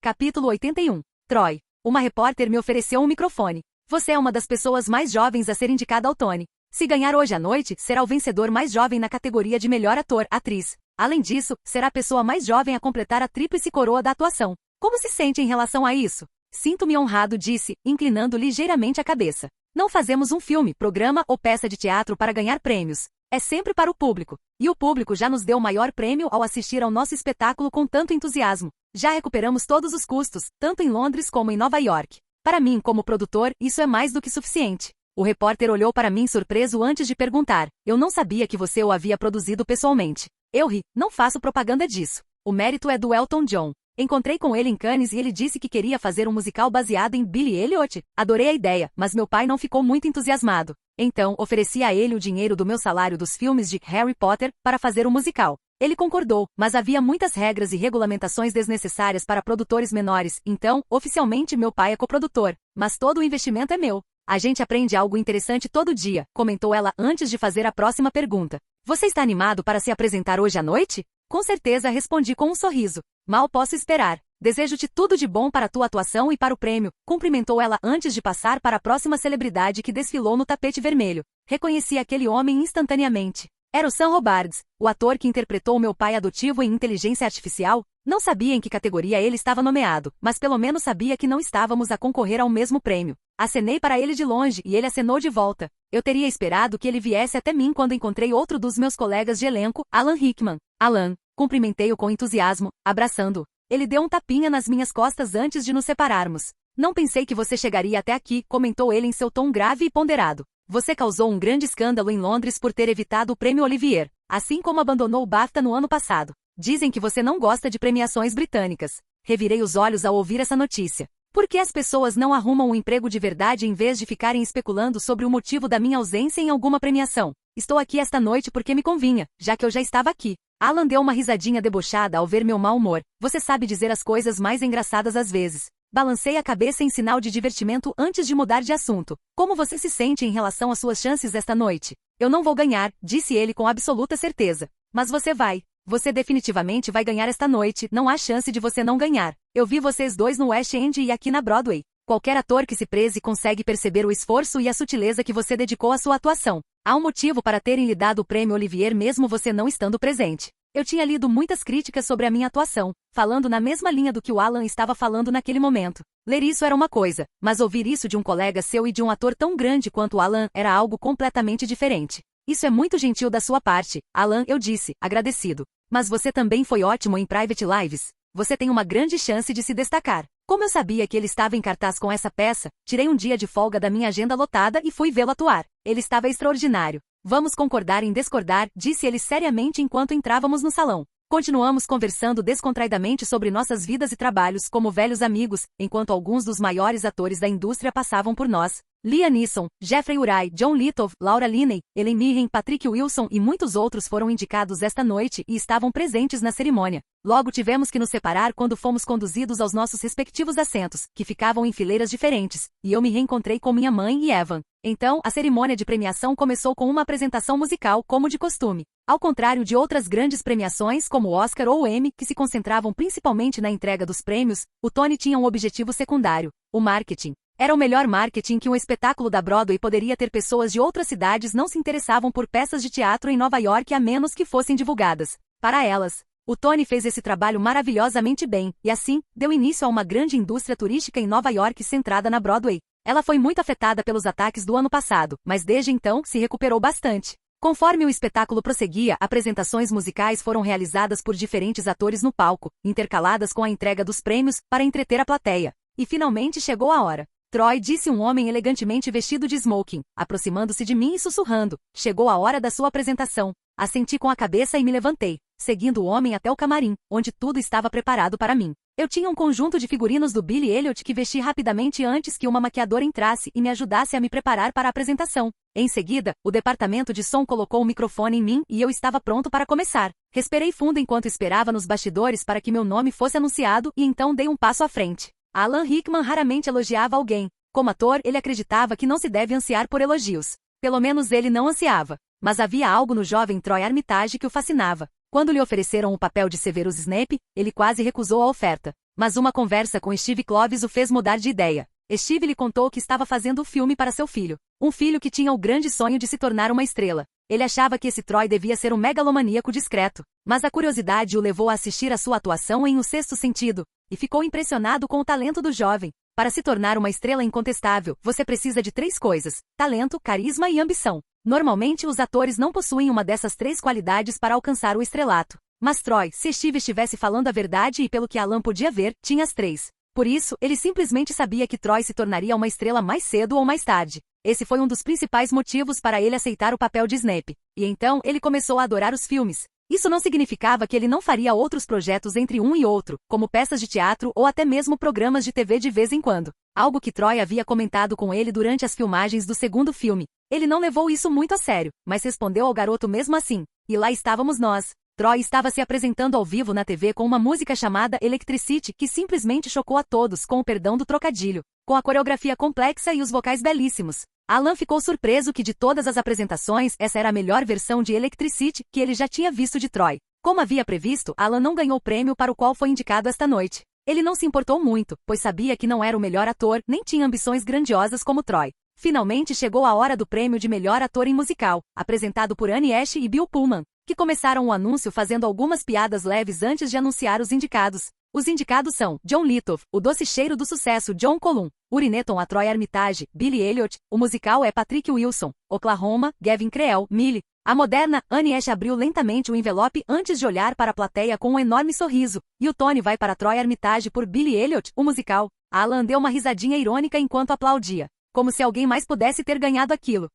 Capítulo 81. Troy. Uma repórter me ofereceu um microfone. Você é uma das pessoas mais jovens a ser indicada ao Tony. Se ganhar hoje à noite, será o vencedor mais jovem na categoria de melhor ator, atriz. Além disso, será a pessoa mais jovem a completar a tríplice coroa da atuação. Como se sente em relação a isso? Sinto-me honrado, disse, inclinando ligeiramente a cabeça. Não fazemos um filme, programa ou peça de teatro para ganhar prêmios. É sempre para o público. E o público já nos deu o maior prêmio ao assistir ao nosso espetáculo com tanto entusiasmo. Já recuperamos todos os custos, tanto em Londres como em Nova York. Para mim, como produtor, isso é mais do que suficiente. O repórter olhou para mim surpreso antes de perguntar. Eu não sabia que você o havia produzido pessoalmente. Eu ri, não faço propaganda disso. O mérito é do Elton John. Encontrei com ele em Cannes e ele disse que queria fazer um musical baseado em Billy Elliot. Adorei a ideia, mas meu pai não ficou muito entusiasmado. Então, ofereci a ele o dinheiro do meu salário dos filmes de Harry Potter para fazer o musical. Ele concordou, mas havia muitas regras e regulamentações desnecessárias para produtores menores, então, oficialmente meu pai é coprodutor, mas todo o investimento é meu. A gente aprende algo interessante todo dia, comentou ela antes de fazer a próxima pergunta. Você está animado para se apresentar hoje à noite? Com certeza, respondi com um sorriso. Mal posso esperar. Desejo-te tudo de bom para a tua atuação e para o prêmio, cumprimentou ela antes de passar para a próxima celebridade que desfilou no tapete vermelho. Reconheci aquele homem instantaneamente. Era o Sam Robards, o ator que interpretou meu pai adotivo em Inteligência Artificial. Não sabia em que categoria ele estava nomeado, mas pelo menos sabia que não estávamos a concorrer ao mesmo prêmio. Acenei para ele de longe e ele acenou de volta. Eu teria esperado que ele viesse até mim quando encontrei outro dos meus colegas de elenco, Alan Rickman. Alan, cumprimentei-o com entusiasmo, abraçando-o. Ele deu um tapinha nas minhas costas antes de nos separarmos. Não pensei que você chegaria até aqui, comentou ele em seu tom grave e ponderado. Você causou um grande escândalo em Londres por ter evitado o prêmio Olivier, assim como abandonou o BAFTA no ano passado. Dizem que você não gosta de premiações britânicas. Revirei os olhos ao ouvir essa notícia. Por que as pessoas não arrumam um emprego de verdade em vez de ficarem especulando sobre o motivo da minha ausência em alguma premiação? Estou aqui esta noite porque me convinha, já que eu já estava aqui. Alan deu uma risadinha debochada ao ver meu mau humor. Você sabe dizer as coisas mais engraçadas às vezes. Balancei a cabeça em sinal de divertimento antes de mudar de assunto. Como você se sente em relação às suas chances esta noite? Eu não vou ganhar, disse ele com absoluta certeza. Mas você vai. Você definitivamente vai ganhar esta noite, não há chance de você não ganhar. Eu vi vocês dois no West End e aqui na Broadway. Qualquer ator que se preze consegue perceber o esforço e a sutileza que você dedicou à sua atuação. Há um motivo para terem lhe dado o prêmio Olivier mesmo você não estando presente. Eu tinha lido muitas críticas sobre a minha atuação, falando na mesma linha do que o Alan estava falando naquele momento. Ler isso era uma coisa, mas ouvir isso de um colega seu e de um ator tão grande quanto o Alan era algo completamente diferente. Isso é muito gentil da sua parte, Alan, eu disse, agradecido. Mas você também foi ótimo em Private Lives. Você tem uma grande chance de se destacar. Como eu sabia que ele estava em cartaz com essa peça, tirei um dia de folga da minha agenda lotada e fui vê-lo atuar. Ele estava extraordinário. Vamos concordar em discordar, disse ele seriamente enquanto entrávamos no salão. Continuamos conversando descontraidamente sobre nossas vidas e trabalhos como velhos amigos, enquanto alguns dos maiores atores da indústria passavam por nós. Liam Neeson, Jeffrey Wright, John Lithgow, Laura Linney, Ellen Mirren, Patrick Wilson e muitos outros foram indicados esta noite e estavam presentes na cerimônia. Logo tivemos que nos separar quando fomos conduzidos aos nossos respectivos assentos, que ficavam em fileiras diferentes, e eu me reencontrei com minha mãe e Evan. Então, a cerimônia de premiação começou com uma apresentação musical, como de costume. Ao contrário de outras grandes premiações como o Oscar ou o Emmy, que se concentravam principalmente na entrega dos prêmios, o Tony tinha um objetivo secundário, o marketing. Era o melhor marketing que um espetáculo da Broadway poderia ter. Pessoas de outras cidades não se interessavam por peças de teatro em Nova York a menos que fossem divulgadas. Para elas, o Tony fez esse trabalho maravilhosamente bem, e assim, deu início a uma grande indústria turística em Nova York centrada na Broadway. Ela foi muito afetada pelos ataques do ano passado, mas desde então se recuperou bastante. Conforme o espetáculo prosseguia, apresentações musicais foram realizadas por diferentes atores no palco, intercaladas com a entrega dos prêmios, para entreter a plateia. E finalmente chegou a hora. Troy, disse um homem elegantemente vestido de smoking, aproximando-se de mim e sussurrando. Chegou a hora da sua apresentação. Assenti com a cabeça e me levantei, seguindo o homem até o camarim, onde tudo estava preparado para mim. Eu tinha um conjunto de figurinos do Billy Elliot que vesti rapidamente antes que uma maquiadora entrasse e me ajudasse a me preparar para a apresentação. Em seguida, o departamento de som colocou o microfone em mim e eu estava pronto para começar. Respirei fundo enquanto esperava nos bastidores para que meu nome fosse anunciado e então dei um passo à frente. Alan Rickman raramente elogiava alguém. Como ator, ele acreditava que não se deve ansiar por elogios. Pelo menos ele não ansiava. Mas havia algo no jovem Troy Armitage que o fascinava. Quando lhe ofereceram o papel de Severus Snape, ele quase recusou a oferta. Mas uma conversa com Steve Kloves o fez mudar de ideia. Steve lhe contou que estava fazendo o filme para seu filho. Um filho que tinha o grande sonho de se tornar uma estrela. Ele achava que esse Troy devia ser um megalomaníaco discreto. Mas a curiosidade o levou a assistir a sua atuação em O Sexto Sentido. E ficou impressionado com o talento do jovem. Para se tornar uma estrela incontestável, você precisa de 3 coisas: talento, carisma e ambição. Normalmente os atores não possuem uma dessas 3 qualidades para alcançar o estrelato. Mas Troy, se Steve estivesse falando a verdade e pelo que Alan podia ver, tinha as 3. Por isso, ele simplesmente sabia que Troy se tornaria uma estrela mais cedo ou mais tarde. Esse foi um dos principais motivos para ele aceitar o papel de Snape. E então, ele começou a adorar os filmes. Isso não significava que ele não faria outros projetos entre um e outro, como peças de teatro ou até mesmo programas de TV de vez em quando. Algo que Troy havia comentado com ele durante as filmagens do segundo filme. Ele não levou isso muito a sério, mas respondeu ao garoto mesmo assim. E lá estávamos nós. Troy estava se apresentando ao vivo na TV com uma música chamada Electricity que simplesmente chocou a todos, com o perdão do trocadilho. Com a coreografia complexa e os vocais belíssimos. Alan ficou surpreso que de todas as apresentações, essa era a melhor versão de Electricity que ele já tinha visto de Troy. Como havia previsto, Alan não ganhou o prêmio para o qual foi indicado esta noite. Ele não se importou muito, pois sabia que não era o melhor ator, nem tinha ambições grandiosas como Troy. Finalmente chegou a hora do prêmio de melhor ator em musical, apresentado por Annie Ash e Bill Pullman, que começaram o anúncio fazendo algumas piadas leves antes de anunciar os indicados. Os indicados são John Lithgow, o doce-cheiro do sucesso John Colum, Uri Netton a Troy Armitage, Billy Elliot, o musical é Patrick Wilson, Oklahoma, Gavin Creel, Millie. A moderna, Annie Ash abriu lentamente o envelope antes de olhar para a plateia com um enorme sorriso, e o Tony vai para Troy Armitage por Billy Elliot, o musical. Alan deu uma risadinha irônica enquanto aplaudia, como se alguém mais pudesse ter ganhado aquilo.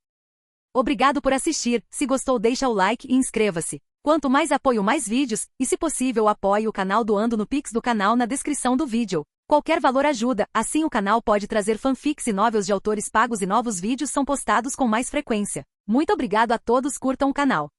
Obrigado por assistir, se gostou deixa o like e inscreva-se. Quanto mais apoio mais vídeos, e se possível apoie o canal doando no Pix do canal na descrição do vídeo. Qualquer valor ajuda, assim o canal pode trazer fanfics e novels de autores pagos e novos vídeos são postados com mais frequência. Muito obrigado a todos, curtam o canal.